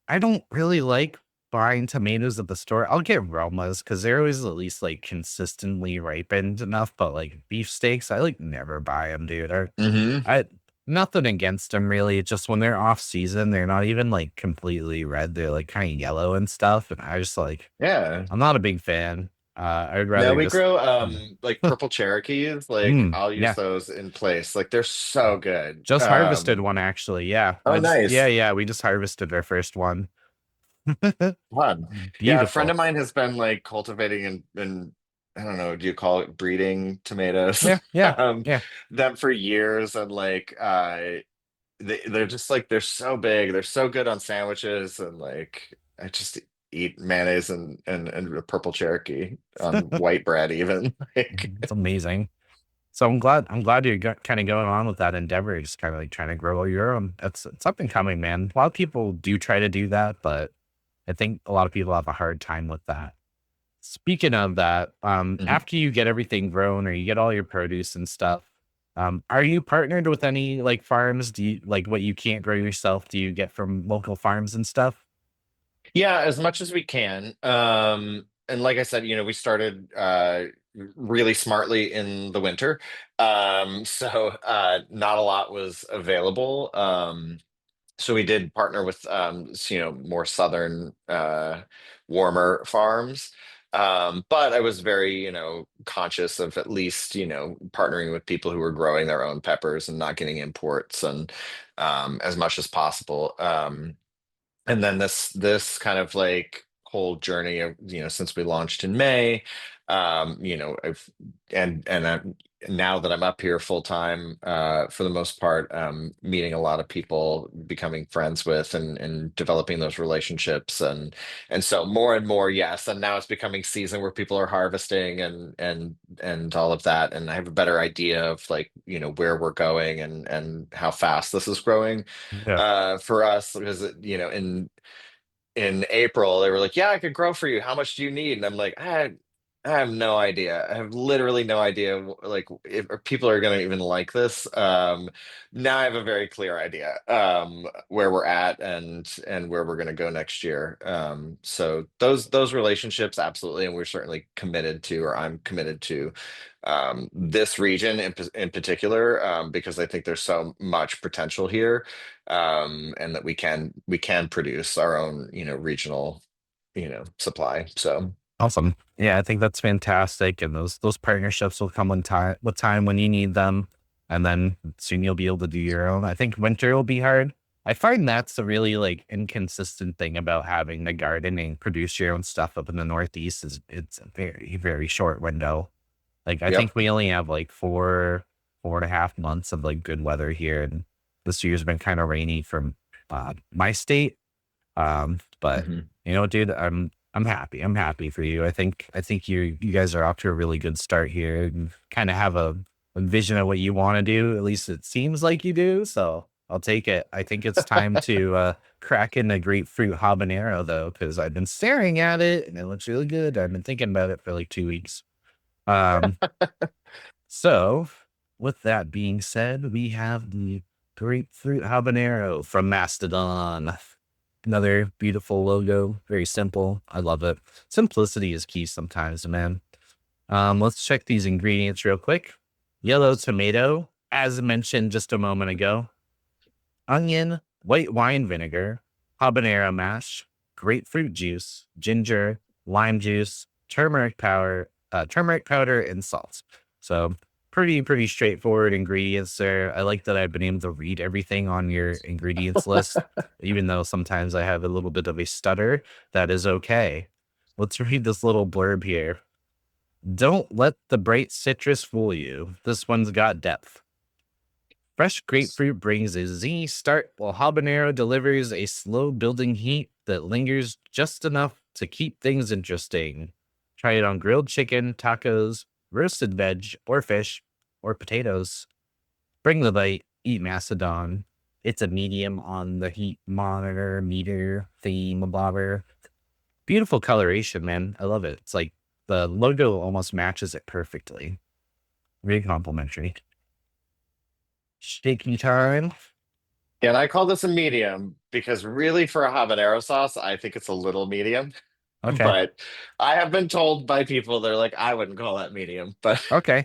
I don't really like buying tomatoes at the store. I'll get Romas because they're always at least like consistently ripened enough. But like beefsteaks, I like never buy them, dude. hmm. I nothing against them really. It's just when they're off season, they're not even like completely red. They're like kind of yellow and stuff. And I just like, Yeah. I'm not a big fan. I'd No, rather we just, grow like purple Cherokees. Like I'll use yeah. those in place. Like they're so good. Just harvested one actually. Yeah. Oh, Yeah, nice. yeah. We just harvested our first one. Fun. Yeah, a friend Beautiful. of mine has been like cultivating and I don't know, do you call it breeding tomatoes? Yeah, yeah, Um, yeah. them for years. And like they're just like they're so big, they're so good on sandwiches. And like I just eat mayonnaise and a purple Cherokee on white bread even. Like It's amazing. So I'm glad you're kind of going on with that endeavor, just kind of like trying to grow your own. It's up and coming, man. A lot of people do try to do that, but I think a lot of people have a hard time with that. Speaking of that, Mhm. after you get everything grown or you get all your produce and stuff, are you partnered with any like farms? Do you like what you can't grow yourself? Do you get from local farms and stuff? Yeah, as much as we can. And like I said, we started really smartly in the winter. So not a lot was available. So we did partner with more southern warmer farms. But I was very, conscious of at least, partnering with people who were growing their own peppers and not getting imports and as much as possible. And then this kind of like whole journey of, since we launched in May, I've and now that I'm up here full time, for the most part, meeting a lot of people, becoming friends with, and developing those relationships, and so more and more, yes. And now it's becoming season where people are harvesting and all of that, and I have a better idea of like, where we're going and how fast this is growing Yeah. for us, because in April, they were like, "Yeah, I could grow for you. How much do you need?" And I'm like, I have no idea. I have literally no idea, like if people are going to even like this. Now I have a very clear idea, where we're at and where we're going to go next year. So those relationships, absolutely, and we're certainly committed to, or I'm committed to, this region in particular, because I think there's so much potential here, and that we can produce our own, regional, supply. So Awesome. Yeah, I think that's fantastic. And those partnerships will come with time when you need them. And then soon you'll be able to do your own. I think winter will be hard. I find that's a really like inconsistent thing about having the gardening, produce your own stuff up in the Northeast is it's a very, very short window. Like I yep. think we only have like 4.5 months of like good weather here. And this year's been kind of rainy from my state. But Mhm. dude, I'm happy. I'm happy for you. I think you guys are off to a really good start here and kind of have a vision of what you want to do. At least it seems like you do. So I'll take it. I think it's time to crack in a grapefruit habanero though, because I've been staring at it and it looks really good. I've been thinking about it for like 2 weeks. Um, so, with that being said, we have the grapefruit habanero from Mastodon. Another beautiful logo, very simple. I love it. Simplicity is key sometimes, man. Let's check these ingredients real quick. Yellow tomato, as mentioned just a moment ago, onion, white wine vinegar, habanero mash, grapefruit juice, ginger, lime juice, turmeric powder, and salt. So pretty straightforward ingredients there. I like that I've been able to read everything on your ingredients list, even though sometimes I have a little bit of a stutter. That is okay. Let's read this little blurb here. Don't let the bright citrus fool you. This one's got depth. Fresh grapefruit brings a zingy start, while habanero delivers a slow building heat that lingers just enough to keep things interesting. Try it on grilled chicken, tacos, roasted veg, or fish, or potatoes. Bring the bite, eat Mastodon. It's a medium on the heat monitor, meter, theme, bobber. Beautiful coloration, man. I love it. It's like the logo almost matches it perfectly. Very complimentary. Shaking time. And I call this a medium because really for a habanero sauce, I think it's a little medium. Okay. But I have been told by people, they're like, I wouldn't call that medium. But Okay.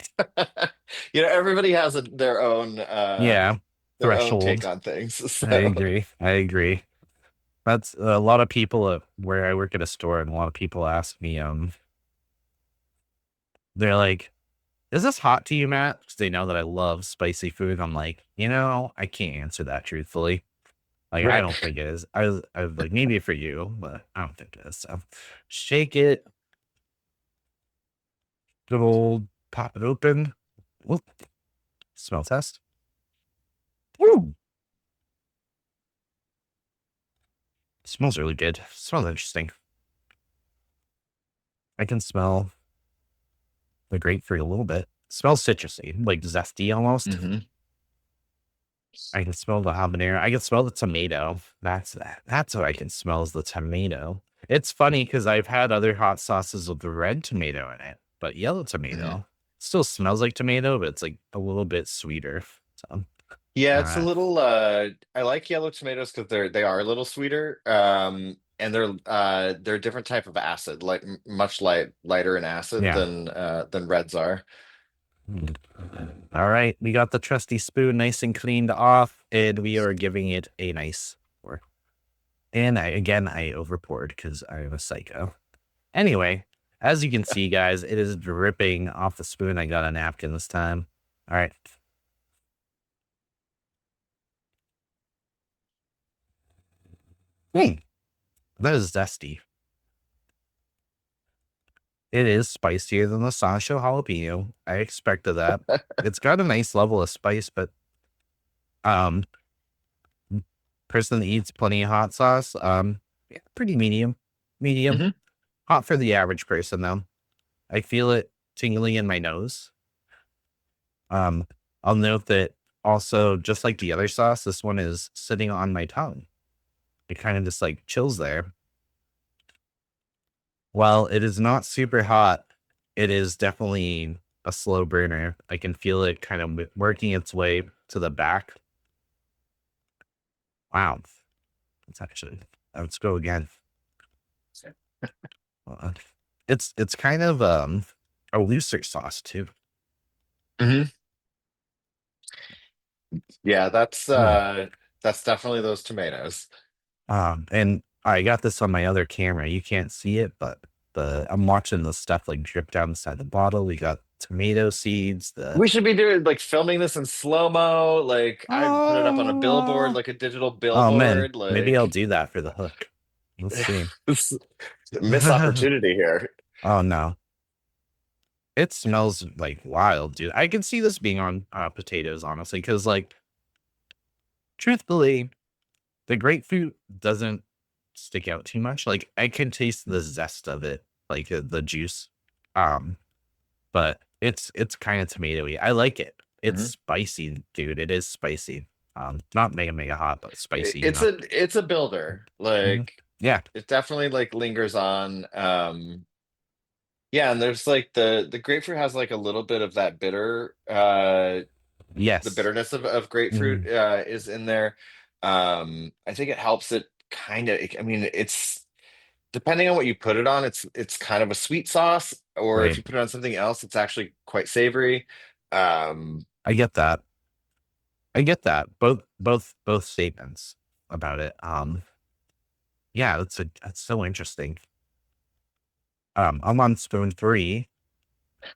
everybody has Yeah. their own take Threshold. on things. I So agree. I agree. That's a lot of people where I work at a store, and a lot of people ask me, they're like, is this hot to you, Matt? Because they know that I love spicy food. I'm like, I can't answer that truthfully. Like, I right. don't think it is. I was like, maybe for you, but I don't think it is. So shake it, good old pop it open. Whoop. Smell test. Woo. Smells really good. Smells interesting. I can smell the grapefruit a little bit. Smells citrusy, like zesty almost. Hmm. I can smell the habanero. I can smell the tomato. That's what I can smell is the tomato. It's funny because I've had other hot sauces with the red tomato in it, but yellow Hmm. tomato still smells like tomato, but it's like a little bit sweeter. So, Yeah, it's a uh, little I like yellow tomatoes because they are a little sweeter. And they're a different type of acid, like much lighter in acid yeah. than reds are. Mm. All right, we got the trusty spoon nice and cleaned off, and we are giving it a nice pour. And I overpoured because I'm a psycho. Anyway, As you can see, guys, it is dripping off the spoon. I got a napkin this time. All right. That is zesty. It is spicier than the Sancho jalapeno. I expected that. It's got a nice level of spice, but um, person that eats plenty of hot sauce, yeah, pretty medium, medium, Hmm. hot for the average person though. I feel it tingling in my nose. Um, I'll note that also, just like the other sauce, this one is sitting on my tongue. It kind of just like chills there. While it is not super hot, it is definitely a slow burner. I can feel it kind of working its way to the back. Wow. Let's actually, let's go again. Uh, it's kind of a looser sauce too. Hmm. Yeah, Mm. that's definitely those tomatoes. And I got this on my other camera. You can't see it, but I'm watching the stuff like drip down inside the bottle. We got tomato seeds. The We should be doing like filming this in slow-mo. Like I put it up on a billboard, oh like a digital oh man, billboard. maybe I'll Like do that for the hook. Let's see. this miss opportunity here. Oh no, it smells like wild, dude. I can see this being on potatoes, honestly, because like truthfully, the grapefruit doesn't stick out too much. Like I can taste the zest of it, like the juice. Um, but it's kind of tomatoey. I like it. It's Mhm. spicy, dude. It is spicy. Not mega mega hot, but spicy. You know. It's a builder. Hmm. Like Yeah. it definitely like lingers on. Yeah, and there's like the grapefruit has like a little bit of that bitter the Yes. bitterness of Hmm. grapefruit is in there. I think it helps it kind of, I mean, it's depending on what you put it on, it's kind of a sweet sauce, or if Right. you put it on something else, it's actually quite savory. Um, I get that. I get that. Both statements about it. Yeah, that's so interesting. I'm on spoon three.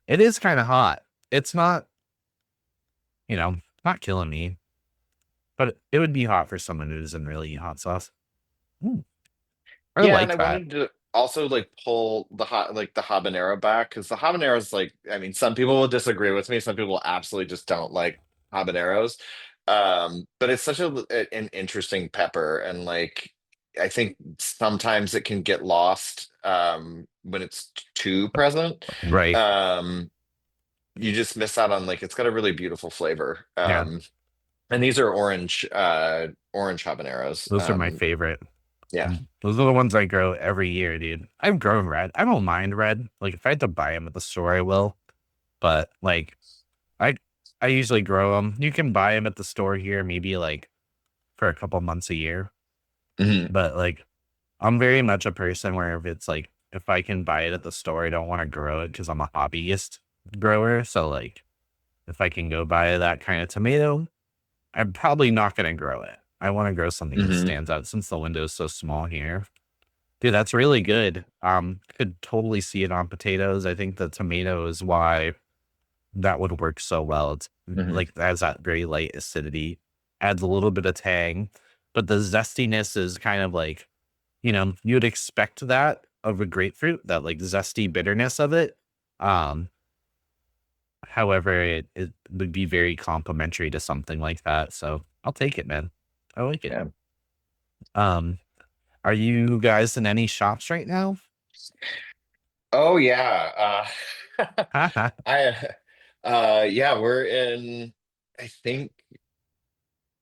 It is kind of hot. It's not, you know, not killing me, but it would be hot for someone who doesn't really eat hot sauce. Mm, I yeah, and like I that. wanted to also like pull the habanero back because the habanero is like, I mean, some people will disagree with me, some people absolutely just don't like habaneros. But it's such an interesting pepper, and like I think sometimes it can get lost when it's too present. Right. Um, you just miss out on like it's got a really beautiful flavor. Yeah. And these are orange habaneros. Those are my favorite. Yeah. Those are the ones I grow every year, dude. I've grown red. I don't mind red. Like if I had to buy them at the store, I will. But like I I usually grow them. You can buy them at the store here, maybe like for a couple months a year. Mhm. But like I'm very much a person where if it's like if I can buy it at the store, I don't want to grow it because I'm a hobbyist grower. So like if I can go buy that kind of tomato, I'm probably not going to grow it. I want to grow something that Mhm. stands out since the window is so small here. Dude, that's really good. Could totally see it on potatoes. I think the tomato is why that would work so well. It's Mhm. like it has that very light acidity, adds a little bit of tang, but the zestiness is kind of like, you'd expect that of a grapefruit, that like zesty bitterness of it. Um, However, it would be very complimentary to something like that. So I'll take it, man. I like it. Yeah. Um, are you guys in any shops right now? Oh yeah. I yeah, we're in, I think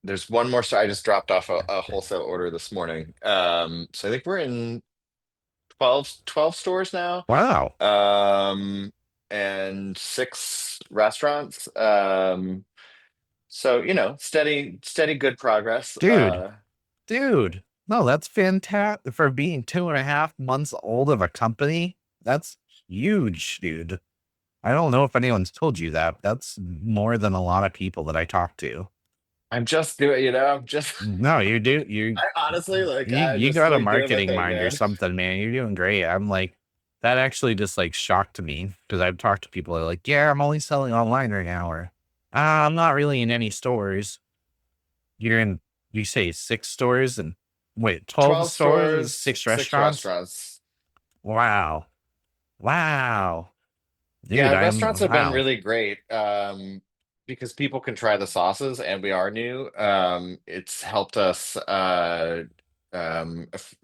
there's one more store. I just dropped off a wholesale order this morning. So I think we're in 12 stores now. Wow. Um, and six restaurants. So steady good progress. Dude, dude. No, that's fantastic for being 2.5 months old of a company. That's huge, dude. I don't know if anyone's told you that. That's more than a lot of people that I talk to. I'm just doing, I'm just No, you do. You I honestly like you I you just got a like doing my marketing thing, mind or man. something, man. You're doing great. I'm like, that actually just like shocked me because I've talked to people that are like, yeah, I'm only selling online right now, or I'm not really in any stores. You're in, you say 6 stores and wait, 12 12 stores and stores, 6 6 restaurants? restaurants. Wow. Wow. Dude, Yeah, I'm, restaurants have been wow. really great because people can try the sauces and we are new. It's helped us.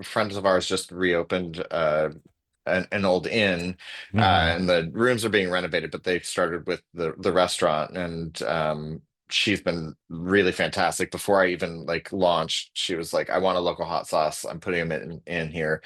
Friends of ours just reopened an old inn, Hmm. and the rooms are being renovated, but they started with the restaurant, and she's been really fantastic. Before I even like launched, she was like, "I want a local hot sauce. I'm putting them in here."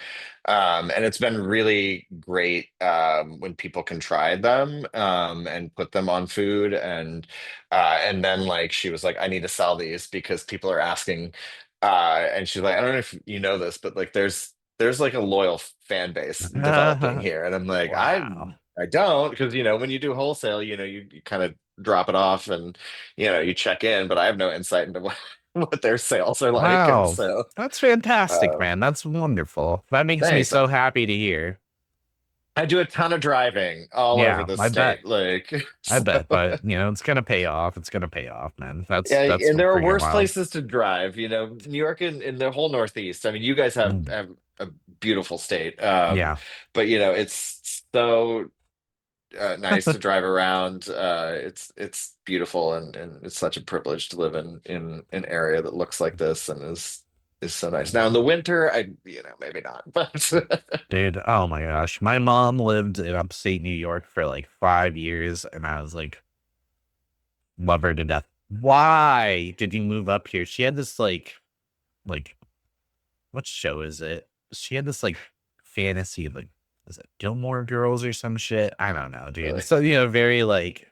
And it's been really great when people can try them and put them on food. And then like she was like, I need to sell these because people are asking. And she's like, I don't know if you know this, but like there's like a loyal fan base developing here. And I'm like, Wow. I don't, because when you do wholesale, you kind of drop it off and you check in, but I have no insight into what their sales are like. And Wow. so That's fantastic, um man. That's wonderful. That makes me thanks. so happy to hear. I do a ton of driving all over Yeah, the I bet. state. Like, I so, bet, but it's gonna pay off. It's gonna pay off, man. yeah, That's and there are freaking worse wild. places to drive. New York and the whole Northeast. I mean, you guys Mm, have a beautiful state. yeah. But it's so nice to drive around. It's beautiful, and it's such a privilege to live in an area that looks like this and is so nice. Now in the winter, maybe not, but Dude, oh my gosh. My mom lived in upstate New York for like 5 years, and I was like, love her to death. Why did you move up here? She had this like what show is it? She had this like fantasy of like, is it Gilmore Girls or some shit? I don't know, dude. really. So, very like,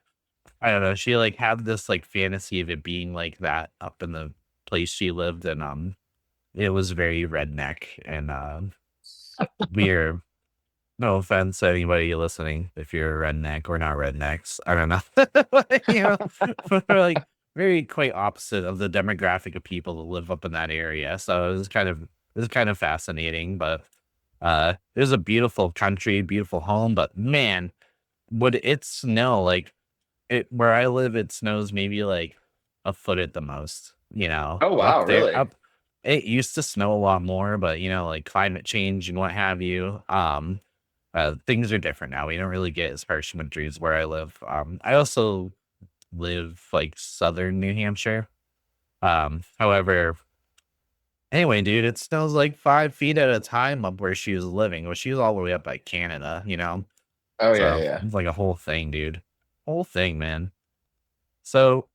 I don't know. She like had this like fantasy of it being like that up in the place she lived, and it was very redneck. And we're, no offense to anybody listening if you're a redneck or not rednecks. I don't know. But, but we're like very quite opposite of the demographic of people that live up in that area. So it was kind of fascinating, but it was a beautiful country, beautiful home. But man, would it snow like it where I live, it snows maybe like a foot at the most, Oh wow, up there. really? Up it used to snow a lot more, but like climate change and what have you. Things are different now. We don't really get as harsh winters where I live. I also live like southern New Hampshire. However, anyway, dude, it snows like 5 feet at a time up where she was living. Well, she was all the way up by Canada. Oh yeah, So yeah. it's like a whole thing, dude. Whole thing, man. So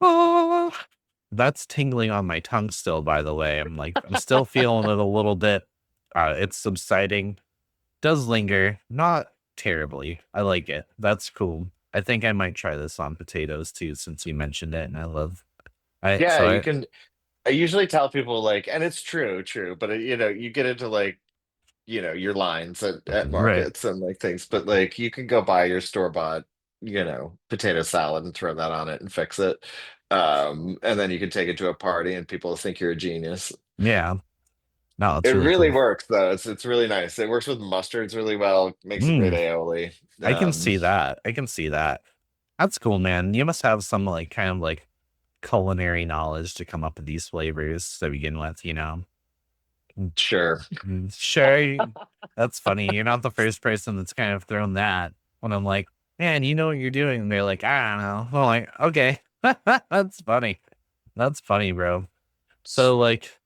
oh, that's tingling on my tongue still, by the way. I'm still feeling it a little bit. It's subsiding. Does linger, not terribly. I like it. That's cool. I think I might try this on potatoes too, since you mentioned it, and I love. I Yeah, so you I can. I usually tell people like, and it's true, but you get into like, your lines at right, markets and like things, but like you can go buy your store-bought, potato salad and throw that on it and fix it. And then you can take it to a party and people think you're a genius. yeah. No, It it's really really cool. works though. It's really nice. It works with mustards really well. Makes a great Mm, aioli. I can Um, see that. I can see that. That's cool, man. You must have some like kind of like culinary knowledge to come up with these flavors to begin with. Mm, sure. Sure, that's funny. You're not the first person that's kind of thrown that when I'm like, man, you know what you're doing. And they're like, I don't know. I'm like, okay, that's funny. That's funny, bro. So like,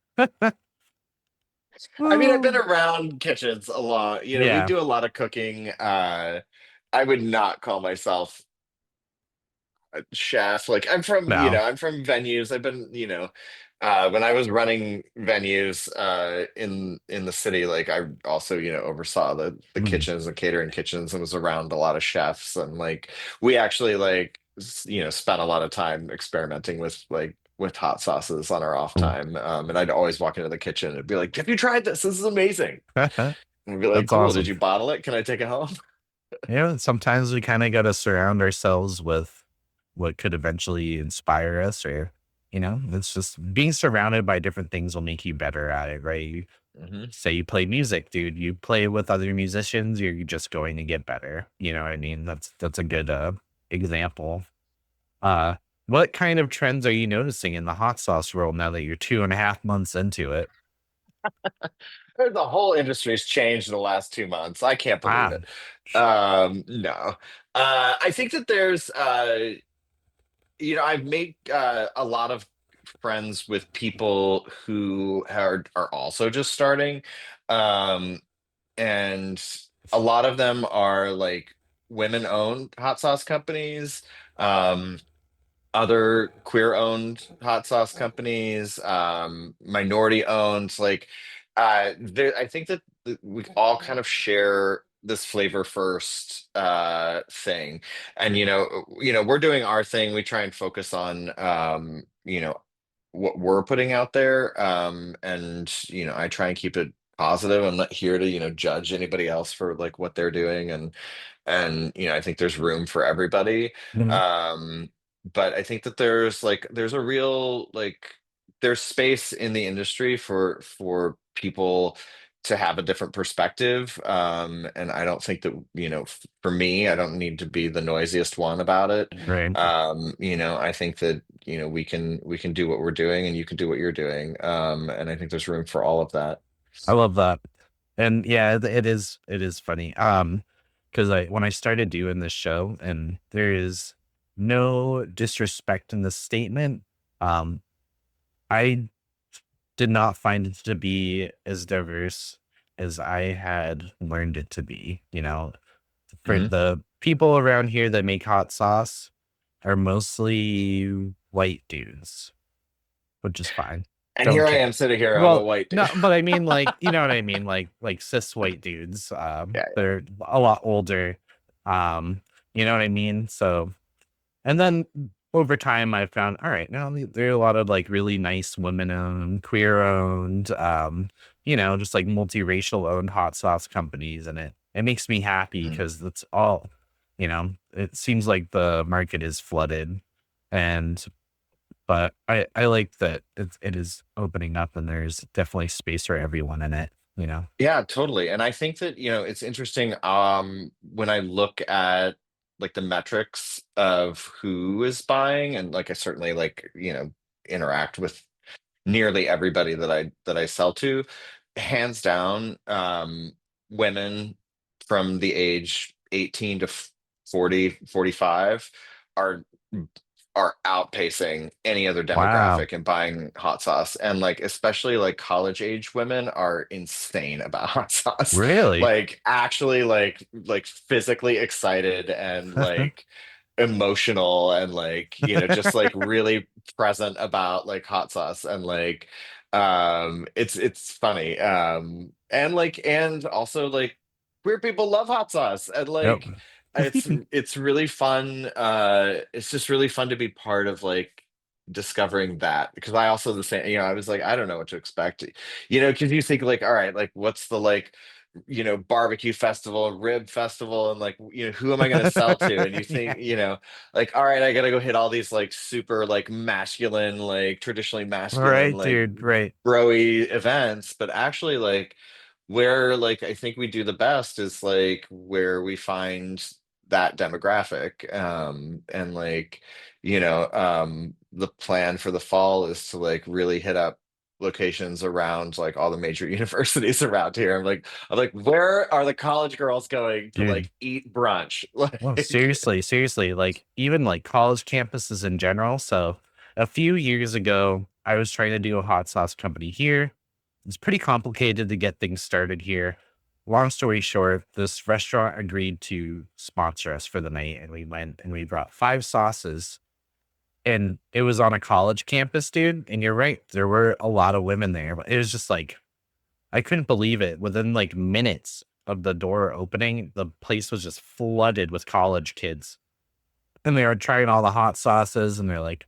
I mean, I've been woo, around kitchens a lot. We yeah, do a lot of cooking. I would not call myself chef. Like no, I'm from venues. I've been, when I was running venues in the city, like I also, oversaw the mm, kitchens and catering kitchens and was around a lot of chefs. And like we actually like spent a lot of time experimenting with hot sauces on our off cool. time. And I'd always walk into the kitchen and be like, "Have you tried this? This is amazing." And we'd be like, That's "Cool, did awesome. you bottle it? Can I take it home?" Sometimes we kind of got to surround ourselves with what could eventually inspire us, or it's just being surrounded by different things will make you better at it, right? Hmm. Say you play music, dude, you play with other musicians, you're just going to get better. You know what I mean? That's a good example. Uh, what kind of trends are you noticing in the hot sauce world now that you're 2.5 months into it? The whole industry's changed in the last 2 months. I can't believe Wow. it. No. I think that there's I've made a lot of friends with people who are also just starting. Um, and a lot of them are like women-owned hot sauce companies. Um, other queer-owned hot sauce companies, minority-owned. Like, I think that we all kind of share this flavor first thing, and we're doing our thing. We try and focus on what we're putting out there, and I try and keep it positive. I'm not here to judge anybody else for like what they're doing, and I think there's room for everybody. Mhm. Um, but I think that there's a real like there's space in the industry for people to have a different perspective. And I don't think that, for me, I don't need to be the noisiest one about it. Right. I think that, we can do what we're doing and you can do what you're doing. And I think there's room for all of that. I love that. And yeah, it is funny. Because when I started doing this show, and there is no disrespect in this statement, um, I did not find it to be as diverse as I had learned it to be. For Mhm. the people around here that make hot sauce are mostly white dudes, which is fine. And Don't here I care. am sitting here. I'm a Well, white dude. no, but I mean, like, you know what I mean? Like cis white dudes. Yeah. They're a lot older. Um, you know what I mean? So, and then over time, I found, all right, now there are a lot of like really nice women owned, queer owned, just like multiracial owned hot sauce companies. And it makes me happy Mhm. because it's all, it seems like the market is flooded. And but I like that it is opening up and there's definitely space for everyone in it, you know? Yeah, totally. And I think that, it's interesting when I look at like the metrics of who is buying, and like I certainly like, interact with nearly everybody that I sell to. Hands down, women from the age 18 to 40, 45 are are outpacing any other Wow. demographic in buying hot sauce. And like especially like college age women are insane about hot sauce. Really? Like actually like physically excited and like emotional and like just like really present about like hot sauce. And like it's funny. And also like queer people love hot sauce. And Yep. like it's really fun. It's just really fun to be part of like discovering that, because I also the same, I was like, I don't know what to expect, because you think like, all right, like what's the like barbecue festival, rib festival, and like, who am I going to sell to? And you Yeah. think, like, all right, I got to go hit all these like super like masculine, like traditionally masculine, Right, like dude. Right. broy events. But actually, like, where like I think we do the best is like where we find that demographic. And like, the plan for the fall is to like really hit up locations around like all the major universities around here. I'm like, where are the college girls going to Dude. like eat brunch? Well, Like, seriously, like even like college campuses in general. So a few years ago, I was trying to do a hot sauce company here. It's pretty complicated to get things started here. Long story short, this restaurant agreed to sponsor us for the night, and we went and we brought 5 sauces. And it was on a college campus, dude. And you're right, there were a lot of women there, but it was just like I couldn't believe it. Within like minutes of the door opening, the place was just flooded with college kids. And they were trying all the hot sauces and they're like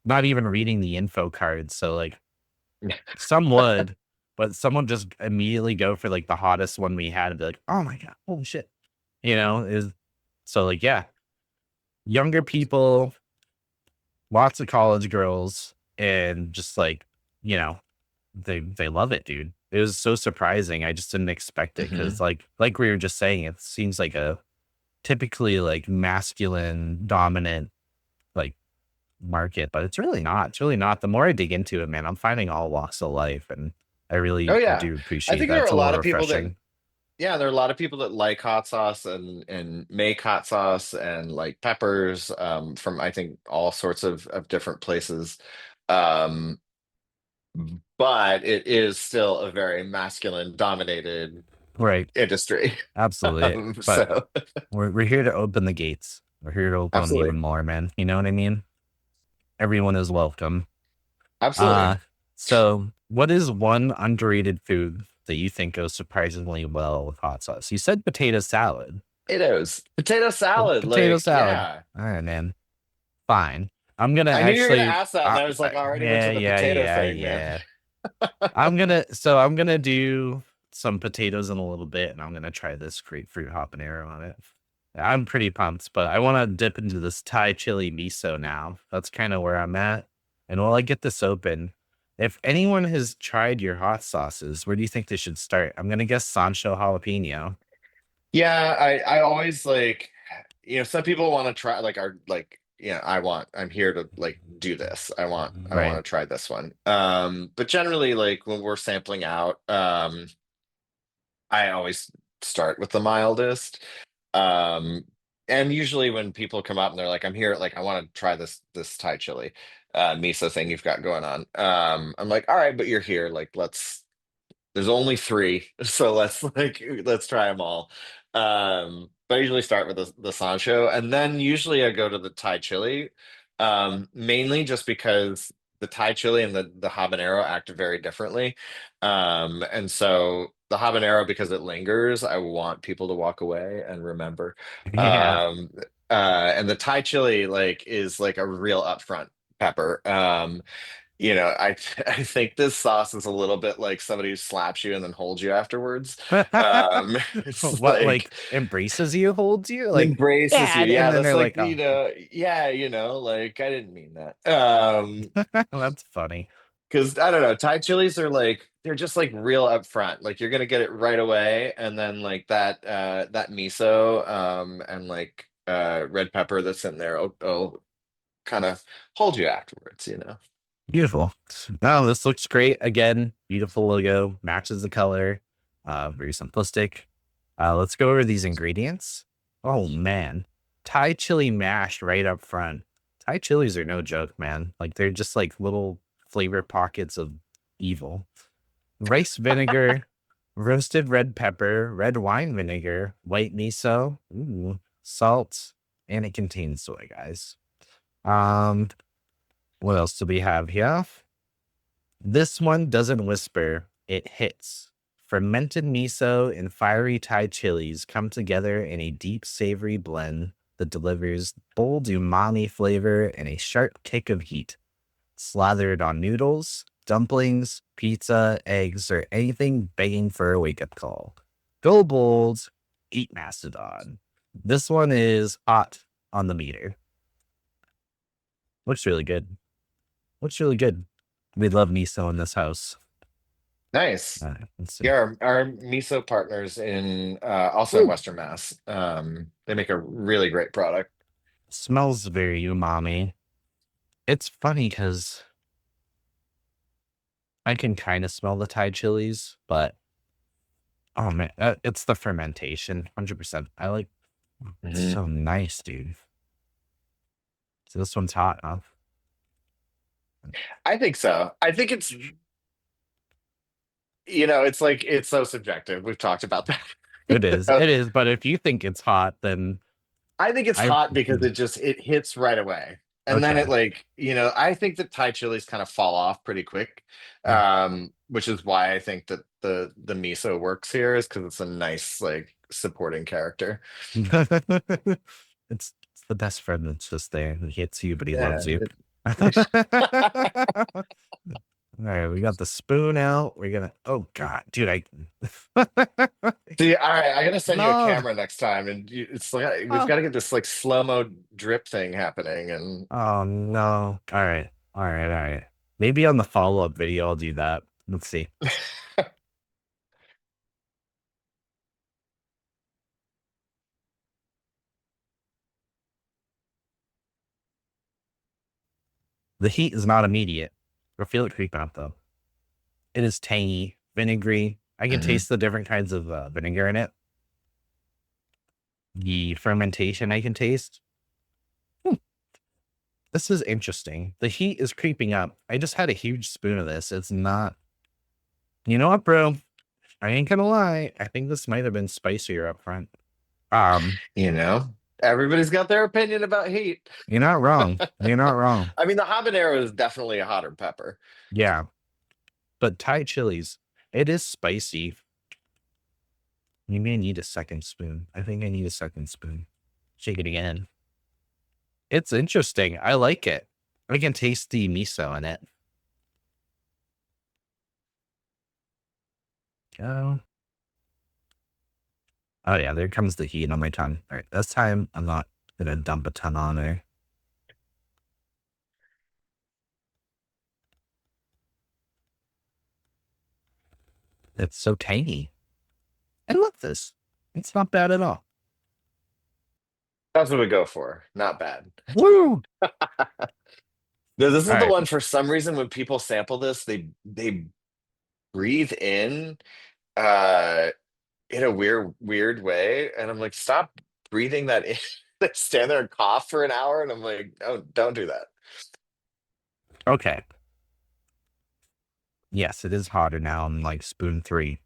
not even reading the info cards. So like some would, but someone just immediately go for like the hottest one we had and be like, oh my God, holy shit. Is so like, yeah, younger people, lots of college girls, and just like, you know, they love it, dude. It was so surprising. I just didn't expect it because, Hmm. like we were just saying, it seems like a typically like masculine dominant like market, but it's really not. It's really not. The more I dig into it, man, I'm finding all walks of life, and I Oh really yeah, do I appreciate think that. there are It's a a little lot of people that, refreshing. yeah, there are a lot of people that like hot sauce and make hot sauce and like peppers, from I think all sorts of different places. Um, but it is still a very masculine dominated Right. industry. Absolutely. But So we're here to open the gates. We're here to open them even absolutely, more, man. You know what I mean? Everyone is welcome. absolutely. Uh, so what is one underrated food that you think goes surprisingly well with hot sauce? You said potato salad. Potatoes, potato Well, salad, potato like salad. yeah. All right, man. Fine. I'm gonna I knew you were gonna actually. ask that, and I was like, I already went Yeah, to the yeah, potato yeah, thing, man. yeah. I'm gonna do some potatoes in a little bit, and I'm gonna try this grapefruit habanero on it. I'm pretty pumped, but I want to dip into this Thai chili miso now. That's kind of where I'm at. And while I get this open, if anyone has tried your hot sauces, where do you think they should start? I'm gonna guess Sancho jalapeno. Yeah, I always like, some people want to try like are like, I'm here to like do this. I Right. want to try this one. But generally like when we're sampling out, I always start with the mildest. Um, and usually when people come up and they're like, I'm here, like I want to try this Thai chili miso thing you've got going on. I'm like, all right, but you're here, like there's only three, so let's try them all. But I usually start with the Sancho, and then usually I go to the Thai chili, mainly just because the Thai chili and the habanero act very differently. And so the habanero, because it lingers, I want people to walk away and remember. Yeah. Um, and the Thai chili like is like a real upfront pepper. I I think this sauce is a little bit like somebody who slaps you and then holds you afterwards. It's What, like like, embraces you, holds you? Like, embraces you. "Dad," and Yeah, then that's they're like, like, "Oh." yeah, like I didn't mean that. That's funny. Because I don't know, Thai chilies are like they're just like real upfront. Like you're gonna get it right away, and then like that miso and like red pepper that's in there will kind of hold you afterwards. Beautiful. No, this looks great. Again, beautiful logo, matches the color, very simplistic. Let's go over these ingredients. Oh man. Thai chili mash right up front. Thai chilies are no joke, man. Like they're just like little flavor pockets of evil. Rice vinegar, roasted red pepper, red wine vinegar, white miso, ooh, salt, and it contains soy, guys. Um, what else do we have here? This one doesn't whisper, it hits. Fermented miso and fiery Thai chilies come together in a deep, savory blend that delivers bold umami flavor and a sharp kick of heat. Slathered on noodles, dumplings, pizza, eggs, or anything begging for a wake up call. Go bold, eat Mastodon. This one is hot on the meter. Looks really good. Looks really good. We love miso in this house. Nice. Let's see. Yeah, our miso partners in also in Woo. Western Mass. They make a really great product. Smells very umami. It's funny because I can kind of smell the Thai chilies, but oh man, it's the fermentation, 100%. I like. It's Mhm. so nice, dude. So this one's hot, huh? I think so. I think it's like it's so subjective. We've talked about that. It is. It is. But if you think it's hot, then I think it's I. hot because it hits right away. And then it Okay. like, I think that Thai chilies kind of fall off pretty quick. Which is why I think that the miso works here is because it's a nice like supporting character. It's the best friend that's just there. He hates you, but he Yeah. loves you. All right, we got the spoon out. We're gonna. Oh God, dude, See, all right, I gotta send you a no. camera next time, and it's like we've Oh, got to get this like slow-mo drip thing happening, and oh no. All right, all right, all right. Maybe on the follow up video, I'll do that. Let's see. The heat is not immediate. I feel it creeping up though. It is tangy, vinegary. I can Hmm. taste the different kinds of vinegar in it. The fermentation I can taste. Hmm, this is interesting. The heat is creeping up. I just had a huge spoon of this. It's not. You know what, bro? I ain't gonna lie. I think this might have been spicier up front. Um, You know, everybody's got their opinion about heat. you're not wrong. You're not wrong. I mean, the habanero is definitely a hotter pepper. Yeah, but Thai chilies, it is spicy. You may need a second spoon. I think I need a second spoon. Shake it again. It's interesting. I like it. I can taste the miso in it. Oh, oh yeah, there comes the heat on my tongue. All right, this time I'm not gonna dump a ton on there. It's so tangy. I love this. It's not bad at all. That's what we go for. Not bad. Woo! No, this All is the right. one for some reason when people sample this, they breathe uh in a weird way. And I'm like, stop breathing that in. They stand there and cough for an hour, and I'm like, oh, don't do that. Okay. Yes, it is hotter now. I'm like spoon three.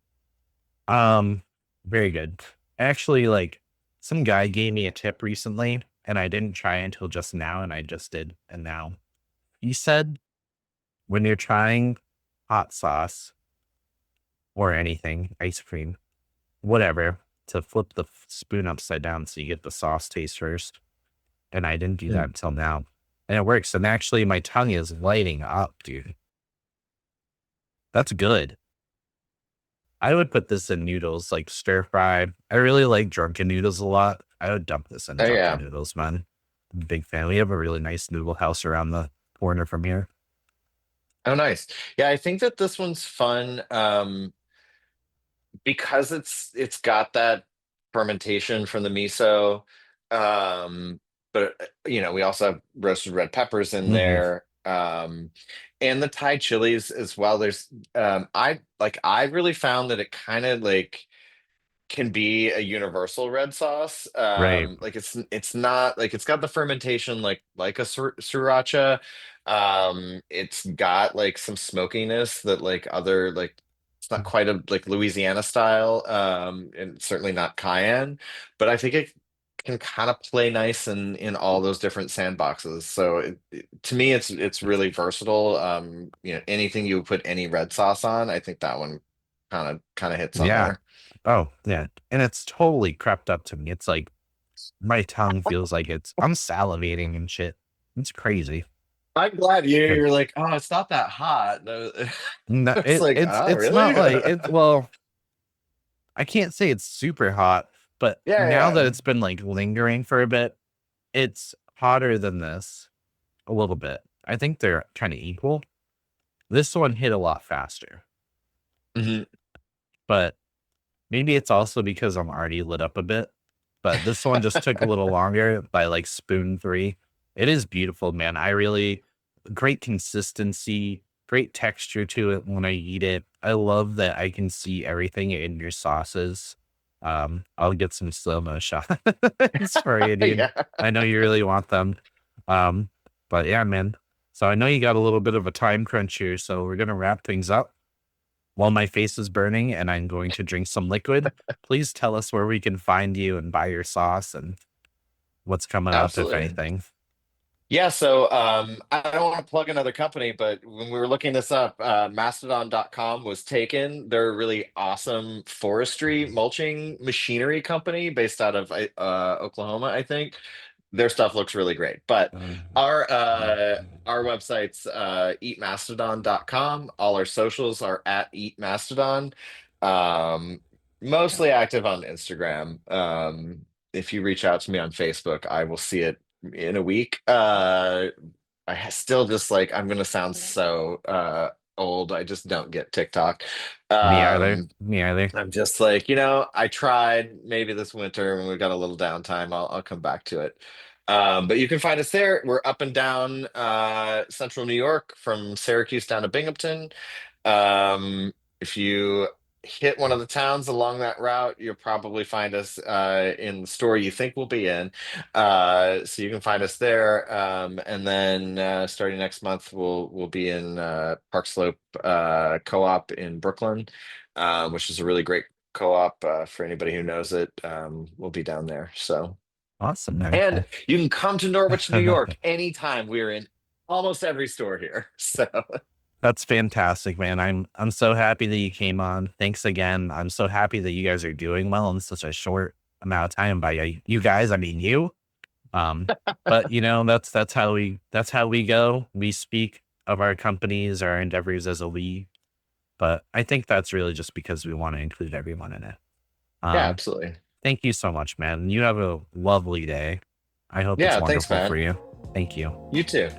Um, very good. Actually, like some guy gave me a tip recently, and I didn't try until just now, and I just did. And now he said when you're trying hot sauce or anything, ice cream, whatever, to flip the spoon upside down so you get the sauce taste first. And I didn't do that Hmm. until now. And it works. And actually, my tongue is lighting up, dude. That's good. I would put this in noodles, like stir fry. I really like drunken noodles a lot. I would dump this in Oh drunken yeah. noodles, man. I'm a big fan. We have a really nice noodle house around the corner from here. Oh nice. Yeah, I think that this one's fun. Because it's got that fermentation from the miso. Um, but we also have roasted red peppers in Hmm. there. And the Thai chilies as well. I really found that it kind of like can be a universal red sauce. Right. Like it's not like it's got the fermentation like a sriracha. It's got like some smokiness that like other like it's not quite a like Louisiana style, and certainly not cayenne, but I think it can kind of play nice in all those different sandboxes. So to me, it's really versatile. Anything you would put any red sauce on, I think that one kind of hits on Yeah. there. Oh, yeah. And it's totally crept up to me. It's like my tongue feels like I'm salivating and shit. It's crazy. I'm glad Good. you're like, oh, it's not that hot. No, No, it's like, oh, it's really? not like it. Well, I can't say it's super hot, but Yeah, now yeah. that it's been like lingering for a bit, it's hotter than this a little bit. I think they're kind of equal. This one hit a lot faster, Mhm. but maybe it's also because I'm already lit up a bit. But this one just took a little longer by like spoon three. It is beautiful, man. I really great consistency, great texture to it when I eat it. I love that I can see everything in your sauces. I'll get some slow-mo shots for you, dude. Yeah. I know you really want them. Um, but yeah, man. So I know you got a little bit of a time crunch here, so we're gonna wrap things up. While my face is burning and I'm going to drink some liquid, please tell us where we can find you and buy your sauce and what's coming up, if Absolutely. anything. Yeah, so I don't want to plug another company, but when we were looking this up, Mastodon.com was taken. They're a really awesome forestry mulching machinery company based out of Oklahoma, I think. Their stuff looks really great. But our website's eatmastodon.com. All our socials are at eatmastodon. Um, Mostly active on Instagram. If you reach out to me on Facebook, I will see it in a week. Still just like I'm gonna sound so old. I just don't get TikTok. Me either. Um, Me either. I'm just like, I tried maybe this winter when we got a little downtime, I'll come back to it. But you can find us there. We're up and down central New York from Syracuse down to Binghamton. If you hit one of the towns along that route, you'll probably find us in the store you think we'll be in. So you can find us there. And then starting next month, we'll be in Park Slope Co-op in Brooklyn, which is a really great co-op for anybody who knows it. We'll be down there. So. Awesome, man. And you can come to Norwich, New York anytime. We're in almost every store here. So That's fantastic, man. I'm so happy that you came on. Thanks again. I'm so happy that you guys are doing well in such a short amount of time. By you guys, I mean you. Um, but that's how we go. We speak of our companies, our endeavors as a we. But I think that's really just because we want to include everyone in it. yeah, Um, absolutely. Thank you so much, man. You have a lovely day. I hope it's Yeah, thanks, wonderful for man. you. Thank you. You too.